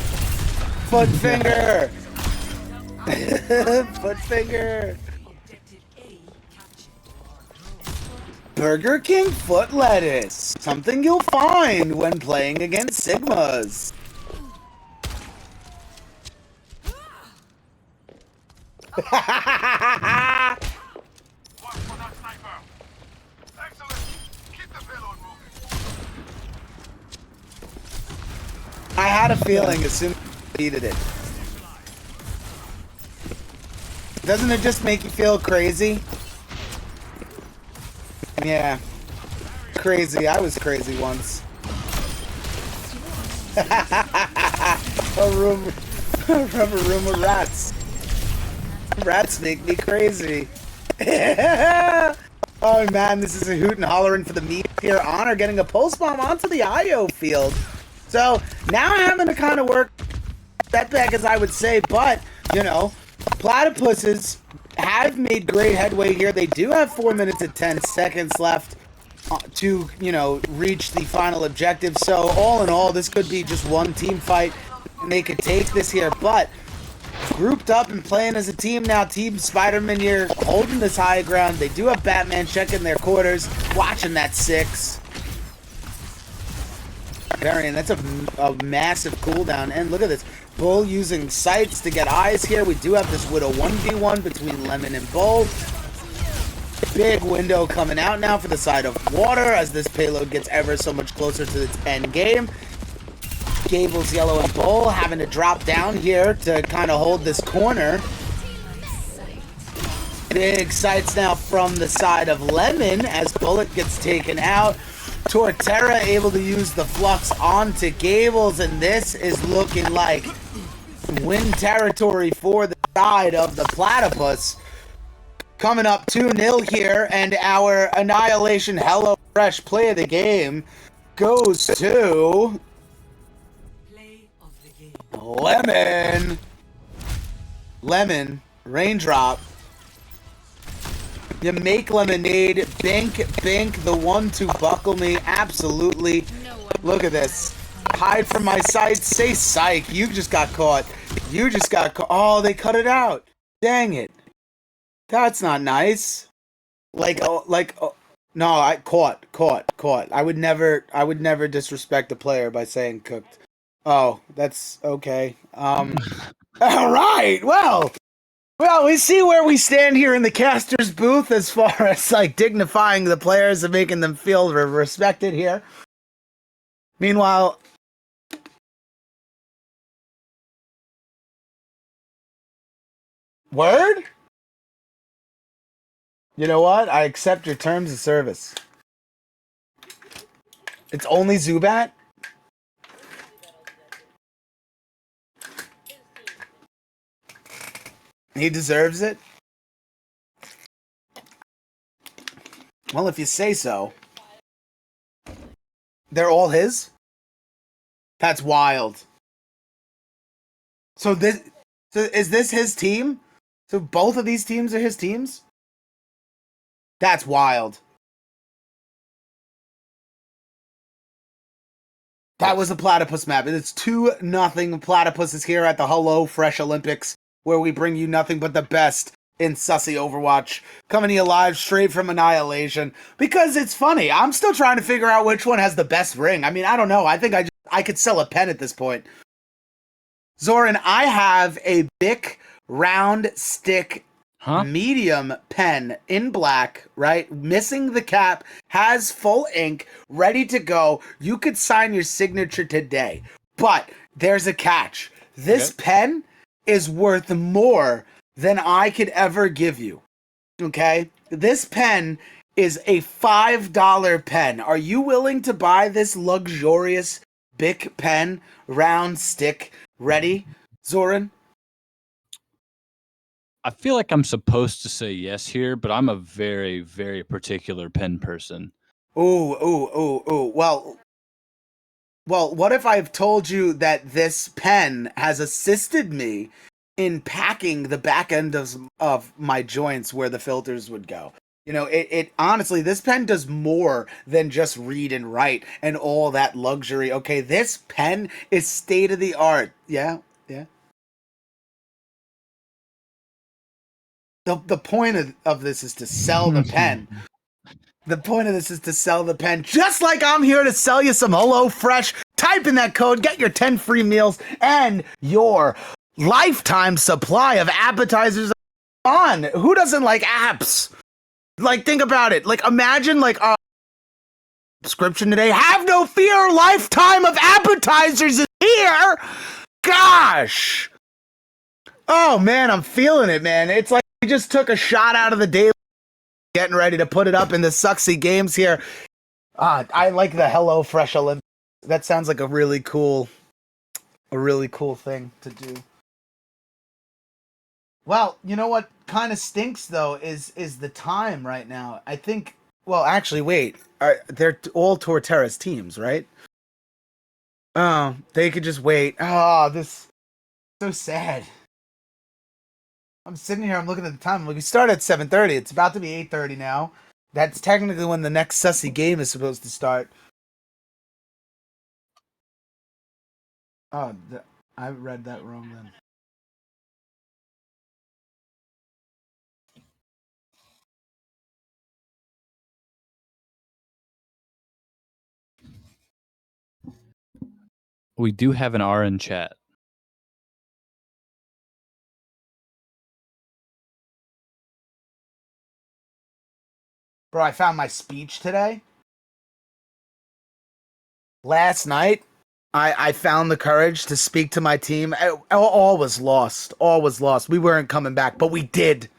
Foot finger. Foot finger. Burger King foot lettuce. Something you'll find when playing against Sigmas. I had a feeling as soon as I needed it. Doesn't it just make you feel crazy? Yeah. Crazy. I was crazy once. a room with rats. Rats make me crazy. Oh man, this is a hoot and hollering for the meat here. Honor getting a pulse bomb onto the IO field. So now having to kind of work that back, as I would say, but you know, Platypuses have made great headway here. They do have 4 minutes and 10 seconds left to, you know, reach the final objective. So all in all, this could be just one team fight. make a take this here, but grouped up and playing as a team now. Team Spider-Man here holding this high ground. They do have Batman checking their quarters, watching that 6. Varian, that's a massive cooldown. And look at this. Bull using sights to get eyes here. We do have this Widow 1v1 between Lemon and Bull. Big window coming out now for the side of water as this payload gets ever so much closer to its end game. Gables, Yellow, and Bull having to drop down here to kind of hold this corner. Big sights now from the side of Lemon as Bullet gets taken out. Torterra able to use the flux onto Gables, and this is looking like win territory for the side of the Platypus. Coming up 2-0 here, and our Annihilation Hello Fresh play of the game goes to Play of the game. Lemon. Lemon, raindrop. You make lemonade, bink, bink, the 1-2 buckle me, absolutely. Look at this. Hide from my sight, say psych, you just got caught. You just got caught. Oh, they cut it out. Dang it. That's not nice. No, I caught. I would never disrespect a player by saying cooked. Oh, that's okay. All right, well, we see where we stand here in the caster's booth as far as like dignifying the players and making them feel respected here. Meanwhile, word? You know what? I accept your terms of service. It's only Zubat? He deserves it? Well, if you say so. They're all his? That's wild. So is this his team? So both of these teams are his teams? That's wild. That was a Platypus map. It's 2-0. Platypus is here at the Hello Fresh Olympics, where we bring you nothing but the best in Sussy Overwatch. Coming to you live straight from Annihilation. Because it's funny. I'm still trying to figure out which one has the best ring. I mean, I don't know. I think I could sell a pen at this point. Zoran, I have a Bic round stick medium pen in black, right? Missing the cap, has full ink, ready to go. You could sign your signature today. But there's a catch. This pen is worth more than I could ever give you. Okay? This pen is a $5 pen. Are you willing to buy this luxurious Bic pen, round stick, ready, Zoran? I feel like I'm supposed to say yes here, but I'm a very, very particular pen person. Ooh. Well, what if I've told you that this pen has assisted me in packing the back end of my joints where the filters would go? You know, it honestly, this pen does more than just read and write and all that luxury. Okay, this pen is state of the art. Yeah. The point of this is to sell the pen. The point of this is to sell the pen, just like I'm here to sell you some Hello Fresh. Type in that code, get your 10 free meals and your lifetime supply of appetizers on. Who doesn't like apps? Like, think about it. Like, imagine, like, subscription today. Have no fear, lifetime of appetizers is here. Gosh. Oh, man, I'm feeling it, man. It's like we just took a shot out of the day, getting ready to put it up in the Sussy games here. I like the Hello Fresh Olympics. That sounds like a really cool thing to do. Well, you know what kind of stinks though is the time right now. I think. Well, actually, wait. They're all Torterra's teams, right? Oh, they could just wait. Oh, this is so sad. I'm sitting here. I'm looking at the time. We start at 7:30. It's about to be 8:30 now. That's technically when the next Sussy game is supposed to start. Oh, I read that wrong then. We do have an R in chat. Bro, I found my speech today. Last night, I found the courage to speak to my team. All was lost. All was lost. We weren't coming back, but we did.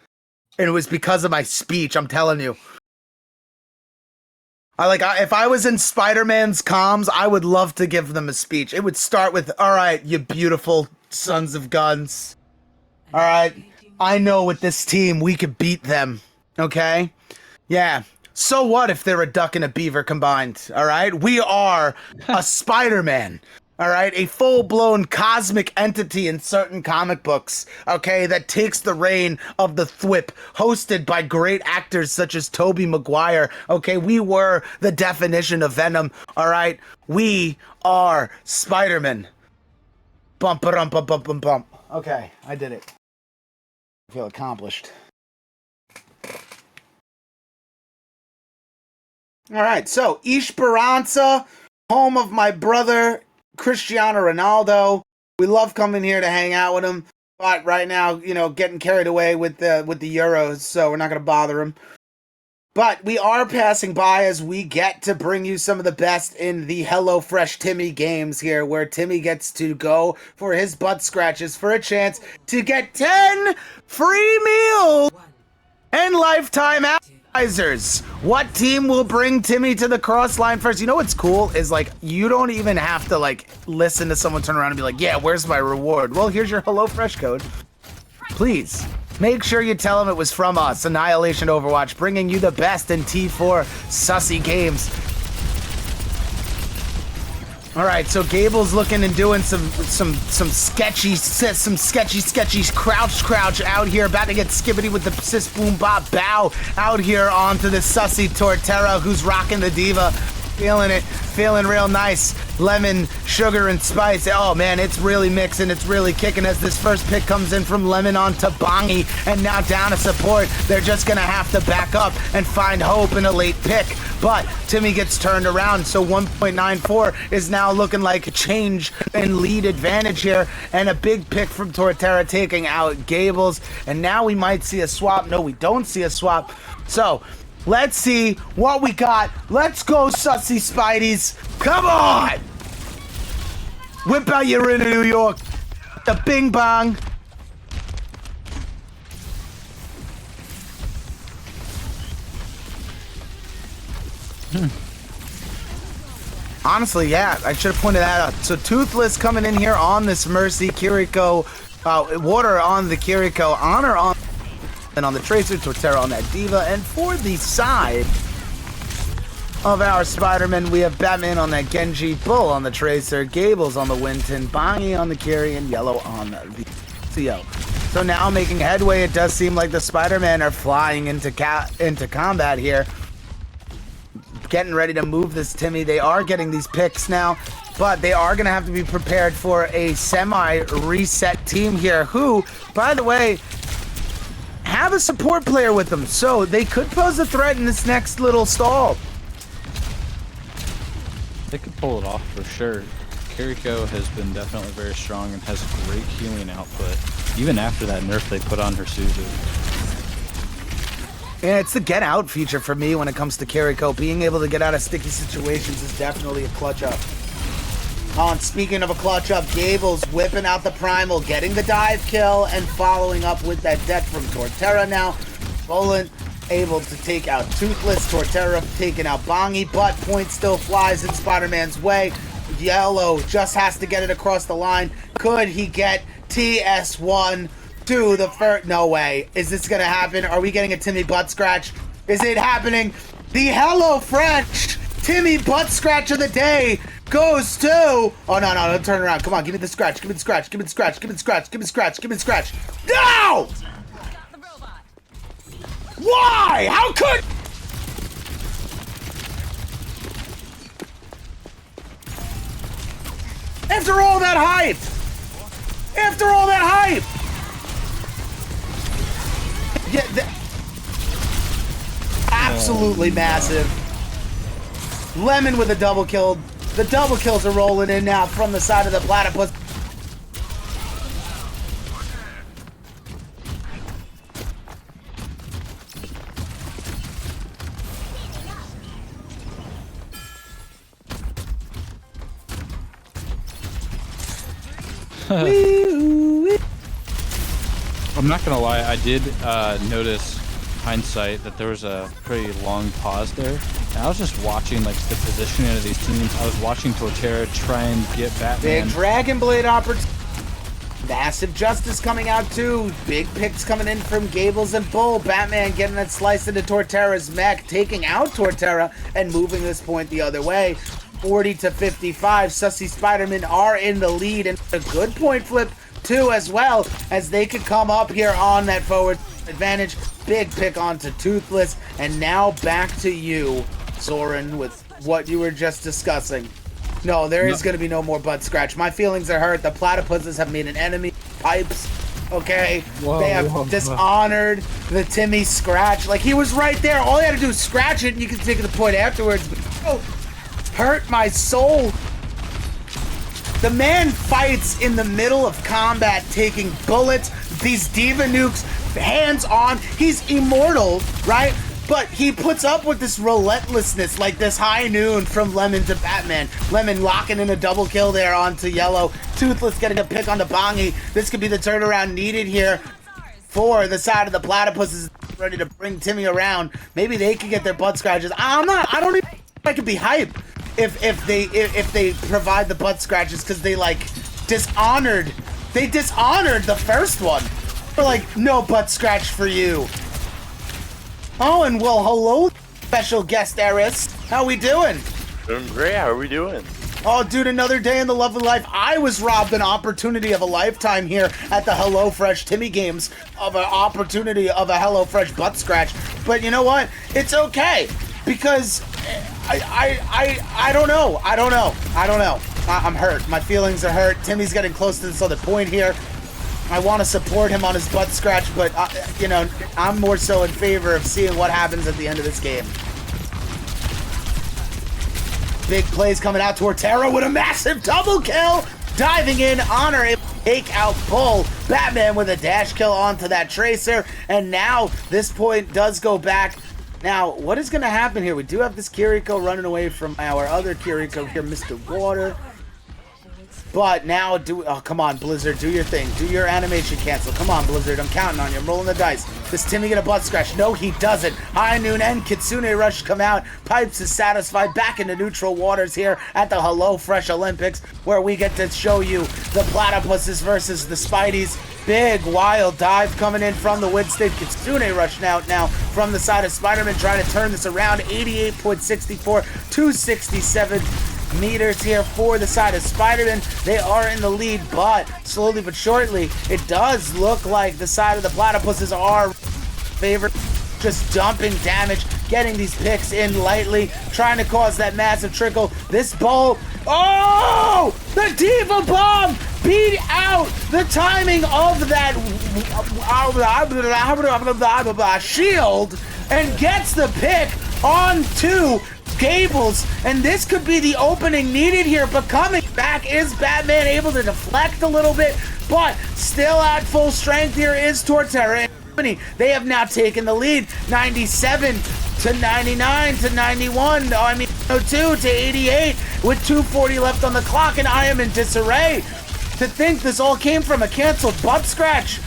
And it was because of my speech, I'm telling you. If I was in Spider-Man's comms, I would love to give them a speech. It would start with, all right, you beautiful sons of guns. All right, I know with this team, we could beat them. Okay? Yeah. So what if they're a duck and a beaver combined? All right? We are a Spider-Man. All right? A full-blown cosmic entity in certain comic books, okay, that takes the reign of the thwip, hosted by great actors such as Tobey Maguire. Okay, we were the definition of Venom. All right? We are Spider-Man. Bump, bump, bump, bump, bump, bump. Okay, I did it. I feel accomplished. All right, so Esperanza, home of my brother Cristiano Ronaldo. We love coming here to hang out with him, but right now, getting carried away with the Euros, so we're not going to bother him. But we are passing by as we get to bring you some of the best in the HelloFresh Timmy games here, where Timmy gets to go for his butt scratches for a chance to get 10 free meals and lifetime appetizers. What team will bring Timmy to the cross line first? You know what's cool is you don't even have to listen to someone turn around and be like, yeah, where's my reward? Well, here's your HelloFresh code. Please make sure you tell them it was from us, Annihilation Overwatch, bringing you the best in T4 SUSSY games. All right, so Gable's looking and doing some sketchy crouch out here, about to get skibbity with the sis boom bop bow out here onto the Sussy Torterra, who's rocking the diva. Feeling it, feeling real nice. Lemon, sugar, and spice. Oh man, it's really mixing, it's really kicking as this first pick comes in from Lemon onto Bongi, and now down to support. They're just gonna have to back up and find hope in a late pick. But Timmy gets turned around, so 1.94 is now looking like a change in lead advantage here, and a big pick from Torterra taking out Gables, and now we might see a swap. No, we don't see a swap. So let's see what we got. Let's go, Sussy Spideys. Come on! Whip out your inner New York. The bing bong. Honestly, yeah, I should have pointed that out. So Toothless coming in here on this Mercy. Kiriko, water on the Kiriko. Honor on... and on the Tracer, Torterra on that Diva, and for the side of our Spider-Man, we have Batman on that Genji, Bull on the Tracer, Gables on the Winton, Bongi on the Carry, and Yellow on the CO. So now making headway, it does seem like the Spider-Man are flying into combat here. Getting ready to move this Timmy. They are getting these picks now, but they are going to have to be prepared for a semi-reset team here, who, by the way, have a support player with them, so they could pose a threat in this next little stall. They could pull it off for sure. Kiriko has been definitely very strong and has great healing output, even after that nerf they put on her Suzu. Yeah, it's the get out feature for me when it comes to Kiriko. Being able to get out of sticky situations is definitely a clutch up. And speaking of a clutch up, Gables whipping out the Primal, getting the dive kill, and following up with that death from Torterra now. Roland able to take out Toothless, Torterra taking out Bongi, but point still flies in Spider-Man's way. Yellow just has to get it across the line. Could he get TS1 to the first? No way. Is this gonna happen? Are we getting a Timmy butt scratch? Is it happening? The HelloFresh Timmy butt scratch of the day goes to... oh, no, turn around. Come on, give me the scratch. Give me the scratch. Give me the scratch. Give me the scratch. Give me the scratch. Give me the scratch. No! Why? How could... after all that hype? After all that hype! Yeah, absolutely massive. Lemon with a double kill. The double kills are rolling in now from the side of the Platypus. I'm not gonna lie, I did notice hindsight that there was a pretty long pause there. And I was just watching like the positioning of these teams. I was watching Torterra try and get Batman. Big Dragon Blade opportunity. Massive Justice coming out too. Big picks coming in from Gables and Bull. Batman getting that slice into Torterra's mech, taking out Torterra and moving this point the other way. 40 to 55. SUSSY Spidermen are in the lead, and a good point flip too as well, as they could come up here on that forward advantage. Big pick onto Toothless, and now back to you, Soren, with what you were just discussing. No, there is going to be no more butt scratch. My feelings are hurt. The Platypuses have made an enemy. Pipes, okay? They have dishonored the Timmy scratch. Like, he was right there. All you had to do is scratch it, and you can take the point afterwards. But, oh, hurt my soul. The man fights in the middle of combat, taking bullets, these diva nukes, hands on. He's immortal, right? But he puts up with this relentlessness, like this high noon from Lemon to Batman. Lemon locking in a double kill there onto Yellow. Toothless getting a pick onto Bongi. This could be the turnaround needed here for the side of the Platypuses, ready to bring Timmy around. Maybe they could get their butt scratches. I don't even think I could be hype if they provide the butt scratches, because they like dishonored the first one. They're like, no butt scratch for you. Oh, and well, hello, special guest Eris. How we doing? Doing great. How are we doing? Oh, dude, another day in the lovely life. I was robbed an opportunity of a lifetime here at the HelloFresh Timmy Games, of an opportunity of a HelloFresh butt scratch. But you know what? It's okay, because I don't know. I'm hurt. My feelings are hurt. Timmy's getting close to this other point here. I want to support him on his butt scratch, but, you know, I'm more so in favor of seeing what happens at the end of this game. Big plays coming out. Torterra with a massive double kill. Diving in, Honor able to take out Bull. Batman with a dash kill onto that Tracer. And now this point does go back. Now, what is going to happen here? We do have this Kiriko running away from our other Kiriko here, Mr. Water. But now, oh, come on, Blizzard, do your thing. Do your animation cancel. Come on, Blizzard, I'm counting on you. I'm rolling the dice. Does Timmy get a butt scratch? No, he doesn't. High Noon and Kitsune Rush come out. Pipes is satisfied. Back into neutral waters here at the HelloFresh Olympics, where we get to show you the Platypuses versus the Spideys. Big, wild dive coming in from the Winston. Kitsune Rush now from the side of Spider-Man, trying to turn this around. 88.64, 267 meters here for the side of Spider-Man. They are in the lead, but slowly but surely, it does look like the side of the Platypuses are favored. Just dumping damage, getting these picks in lightly, trying to cause that massive trickle. This Bull, oh! The Diva Bomb beat out the timing of that shield and gets the pick onto Gables, and this could be the opening needed here, but coming back is Batman, able to deflect a little bit, but still at full strength here is Torterra. They have now taken the lead, 97 to 99 to 91, I mean 02 to 88, with 2:40 left on the clock, and I am in disarray. To think this all came from a canceled butt scratch.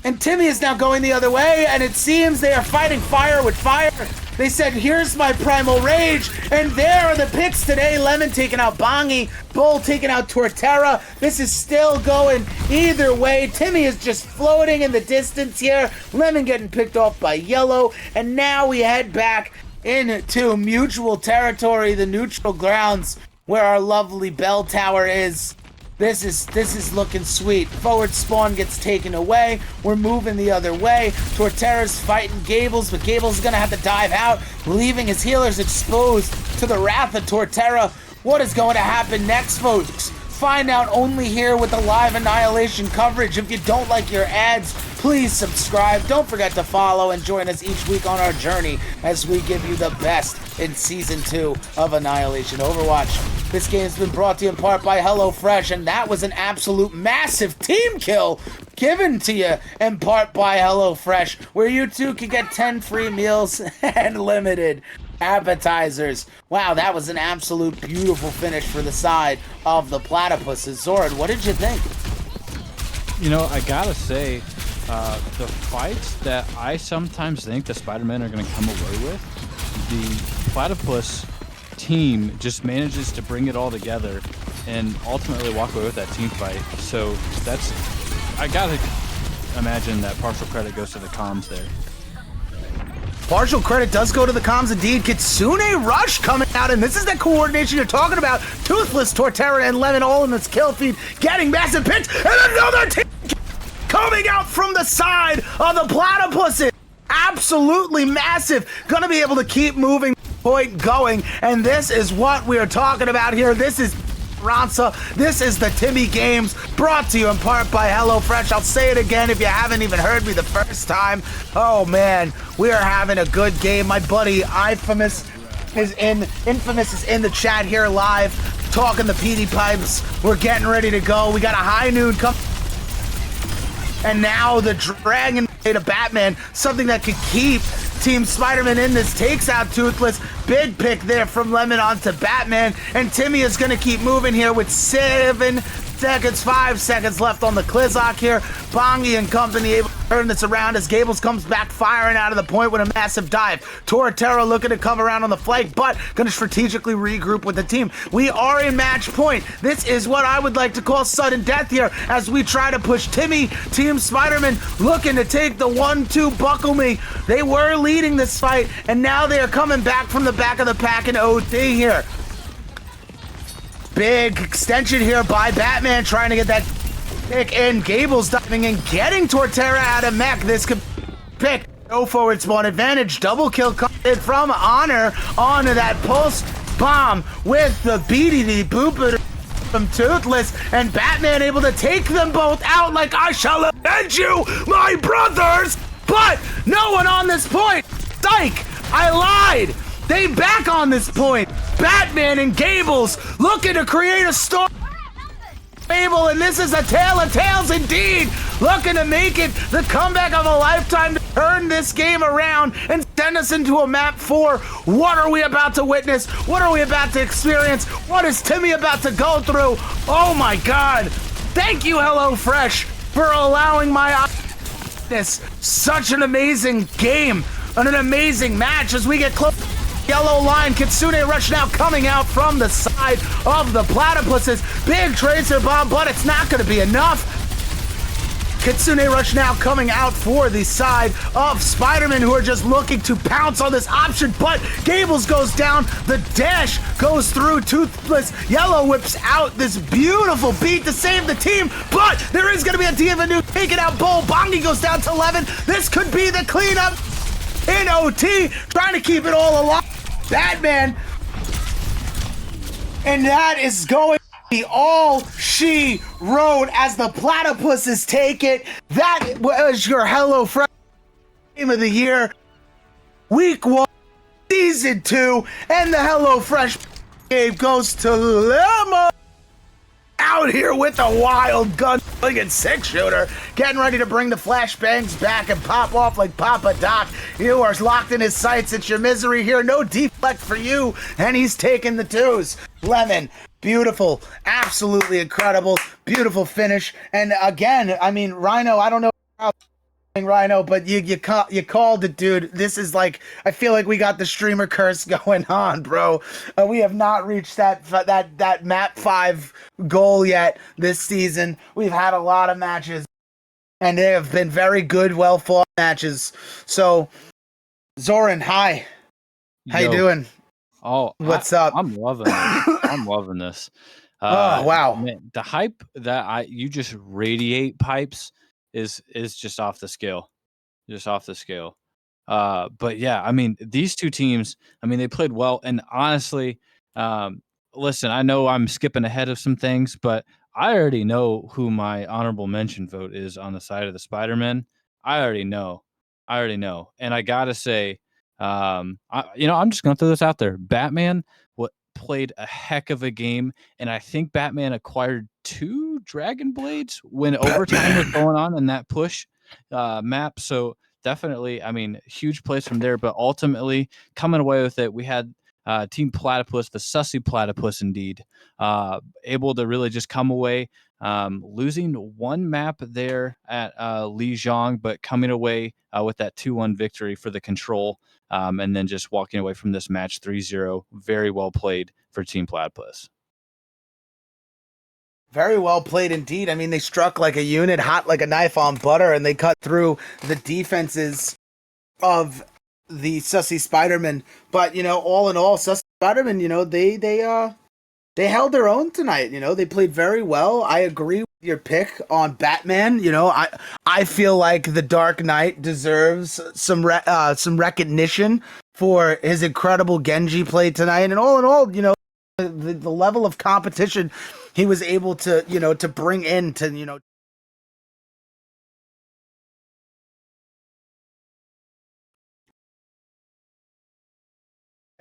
And Timmy is now going the other way, and it seems they are fighting fire with fire. They said, here's my primal rage, and there are the picks today. Lemon taking out Bongi, Bull taking out Torterra. This is still going either way. Timmy is just floating in the distance here. Lemon getting picked off by Yellow, and now we head back into mutual territory, the neutral grounds, where our lovely bell tower is. This is looking sweet. Forward spawn gets taken away. We're moving the other way. Torterra's fighting Gables, but Gables is gonna have to dive out, leaving his healers exposed to the wrath of Torterra. What is going to happen next, folks? Find out only here with the live Annihilation coverage. If you don't like your ads, please subscribe. Don't forget to follow and join us each week on our journey as we give you the best in Season 2 of Annihilation Overwatch. This game's been brought to you in part by HelloFresh, and that was an absolute massive team kill given to you in part by HelloFresh, where you too can get 10 free meals and limited appetizers. Wow, that was an absolute beautiful finish for the side of the Platypuses. Zoran, what did you think? You know, I gotta say, the fights that I sometimes think the Spider-Men are going to come away with, the Platypus team just manages to bring it all together and ultimately walk away with that team fight. So that's, I gotta imagine that partial credit goes to the comms there. Partial credit does go to the comms indeed. Kitsune Rush coming out, and this is the coordination you're talking about. Toothless, Torterra, and Lemon all in this kill feed, getting massive picks, and another team coming out from the side of the Platypuses. Absolutely massive. Gonna be able to keep moving point going, and this is what we are talking about here. This is Ransa. This is the Timmy Games, brought to you in part by HelloFresh. I'll say it again if you haven't even heard me the first time. Oh man, we are having a good game. My buddy Infamous is in the chat here live, talking the PD pipes. We're getting ready to go. We got a high noon coming. And now the Dragon Blade of Batman, something that could keep Team Spider-Man in this, takes out Toothless. Big pick there from Lemon onto Batman. And Timmy is going to keep moving here with 7 seconds, 5 seconds left on the Klizak here. Bongi and company able to turn this around as Gables comes back firing out of the point with a massive dive. Torterra looking to come around on the flank, but going to strategically regroup with the team. We are in match point. This is what I would like to call sudden death here as we try to push Timmy. Team Spider-Man looking to take the 1-2 buckle me. They were leading this fight, and now they are coming back from the back of the pack in OT here. Big extension here by Batman, trying to get that pick in. Gables diving in, getting Torterra out of mech. This could pick. No forward spawn advantage. Double kill coming from Honor onto that pulse bomb with the BDD booper from Toothless, and Batman able to take them both out like I shall avenge you, my brothers! But no one on this point. Psych! I lied! They back on this point. Batman and Gables looking to create a story. And this is a tale of tales indeed. Looking to make it the comeback of a lifetime to turn this game around and send us into a map 4. What are we about to witness? What are we about to experience? What is Timmy about to go through? Oh my God. Thank you, HelloFresh, for allowing my this. Such an amazing game and an amazing match as we get close. Yellow line, Kitsune Rush now coming out from the side of the Platypuses. Big tracer bomb, but it's not going to be enough. Kitsune Rush now coming out for the side of Spider-Man, who are just looking to pounce on this option, but Gables goes down. The dash goes through Toothless. Yellow whips out this beautiful beat to save the team, but there is going to be a Diva Nuke taking out Bull. Bongi goes down to 11. This could be the cleanup in OT, trying to keep it all alive. Batman, and that is going to be all she wrote as the Platypuses take it. That was your HelloFresh Game of the Year, Week 1, Season 2, and the HelloFresh game goes to Lemon. Out here with a wild gun and 6-shooter, getting ready to bring the flashbangs back and pop off like Papa Doc. You are locked in his sights. It's your misery here. No deflect for you, and he's taking the 2s. Lemon, beautiful, absolutely incredible, beautiful finish. And again, I mean, Rhino, I don't know how Rhino, but you called it, dude. This is like, I feel like we got the streamer curse going on, bro. We have not reached that map 5 goal yet this season. We've had a lot of matches, and they have been very good, well fought matches. So, Zoran, hi. How you doing? Oh, what's up? I'm loving it. I'm loving this. Oh wow, man, the hype that you just radiate, Pipes, is just off the scale, but yeah, I mean, these two teams, I mean, they played well, and honestly, listen, I know I'm skipping ahead of some things, but I already know who my honorable mention vote is on the side of the Spider-Man. I already know. And I gotta say, I'm just gonna throw this out there. Batman played a heck of a game, and I think Batman acquired 2 Dragon Blades when overtime was going on in that push map. So definitely, I mean, huge plays from there. But ultimately, coming away with it, we had Team Platypus, the SUSSY Platypus indeed, able to really just come away, losing 1 map there at Lijiang, but coming away with that 2-1 victory for the control, and then just walking away from this match 3-0. Very well played for Team Platypus. Very well played indeed. I mean, they struck like a unit, hot like a knife on butter, and they cut through the defenses of the Sussy Spider-Men. But, all in all, Sussy Spider-Men, they held their own tonight. They played very well. I agree with your pick on Batman. I feel like the Dark Knight deserves some recognition for his incredible Genji play tonight. And all in all, the level of competition he was able to, to bring in to,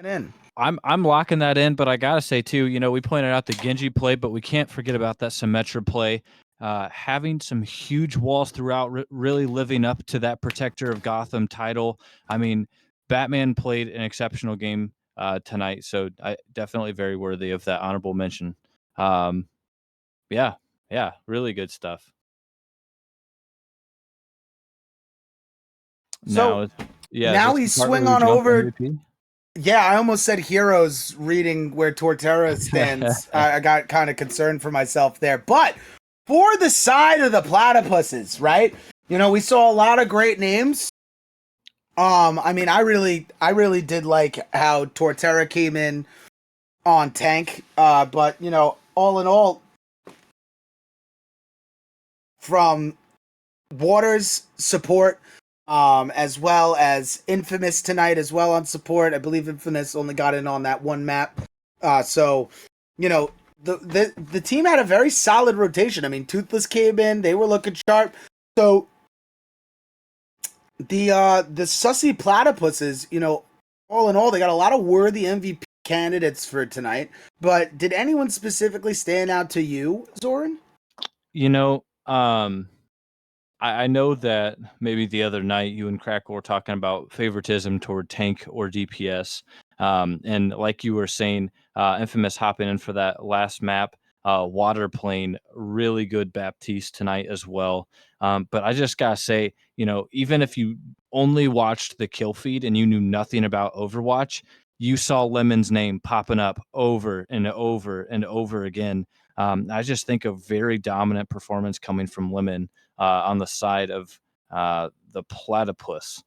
in. I'm locking that in, but I gotta say too, we pointed out the Genji play, but we can't forget about that Symmetra play. Having some huge walls throughout, really living up to that Protector of Gotham title. I mean, Batman played an exceptional game tonight, so definitely very worthy of that honorable mention. Yeah, really good stuff. So now we swing on over. Yeah, I almost said Heroes reading where Torterra stands. I got kind of concerned for myself there. But for the side of the Platypuses, right? We saw a lot of great names. I mean, I really did like how Torterra came in on tank. But all in all, from Waters support, as well as Infamous tonight as well on support. I believe Infamous only got in on that 1 map. So, the team had a very solid rotation. I mean, Toothless came in, they were looking sharp. So the Sussy Platypuses, all in all, they got a lot of worthy MVP candidates for tonight. But did anyone specifically stand out to you, Zoran? I know that maybe the other night you and Crackle were talking about favoritism toward tank or DPS. And like you were saying, Infamous hopping in for that last map, water playing really good Baptiste tonight as well. But I just got to say, even if you only watched the kill feed and you knew nothing about Overwatch, you saw Lemon's name popping up over and over and over again. I just think a very dominant performance coming from Lemon on the side of the Platypus.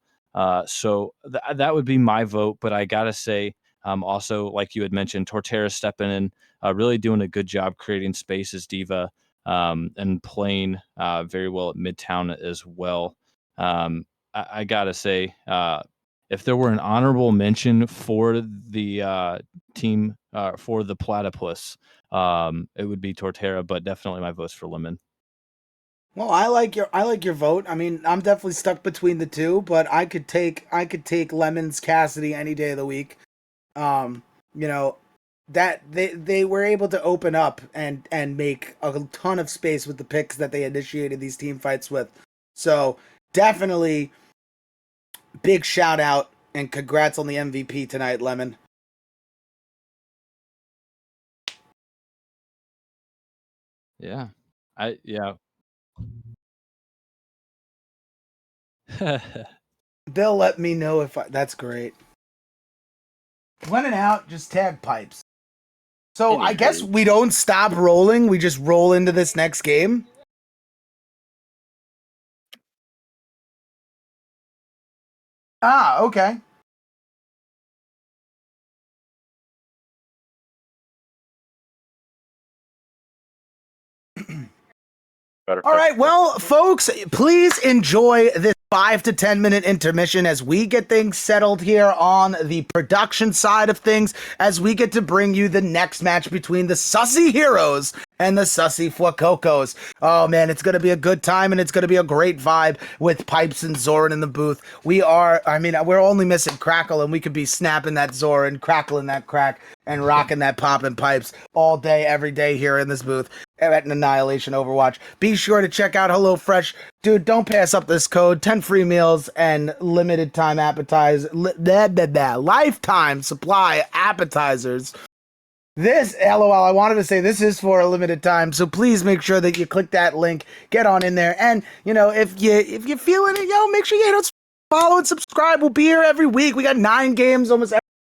So that would be my vote. But I got to say, also, like you had mentioned, Torterra stepping in, really doing a good job creating space as D.Va, and playing very well at Midtown as well. I got to say, if there were an honorable mention for the team, for the Platypus, it would be Torterra, but definitely my vote's for Lemon. Well, I like your vote. I mean, I'm definitely stuck between the two, but I could take Lemon's Cassidy any day of the week. That they were able to open up and make a ton of space with the picks that they initiated these team fights with. So, definitely big shout out and congrats on the MVP tonight, Lemon. Yeah. They'll let me know if that's great. When in out, just tag pipes. So I guess we don't stop rolling. We just roll into this next game. Okay. All right, well, folks, please enjoy this 5 to 10 minute intermission as we get things settled here on the production side of things, as we get to bring you the next match between the SUSSY Heroes and the SUSSY Fuecocos. Oh man, it's going to be a good time, and it's going to be a great vibe with Pipes and Zoran in the booth. We're only missing Crackle, and we could be snapping that Zoran, crackling that crack, and rocking that poppin' Pipes all day, every day here in this booth at an Annihilation Overwatch. Be sure to check out HelloFresh. Dude, don't pass up this code. 10 free meals and limited time lifetime supply appetizers. This, LOL, I wanted to say this is for a limited time, so please make sure that you click that link, get on in there, and, if you're feeling it, make sure you follow and subscribe. We'll be here every week. We got 9 games almost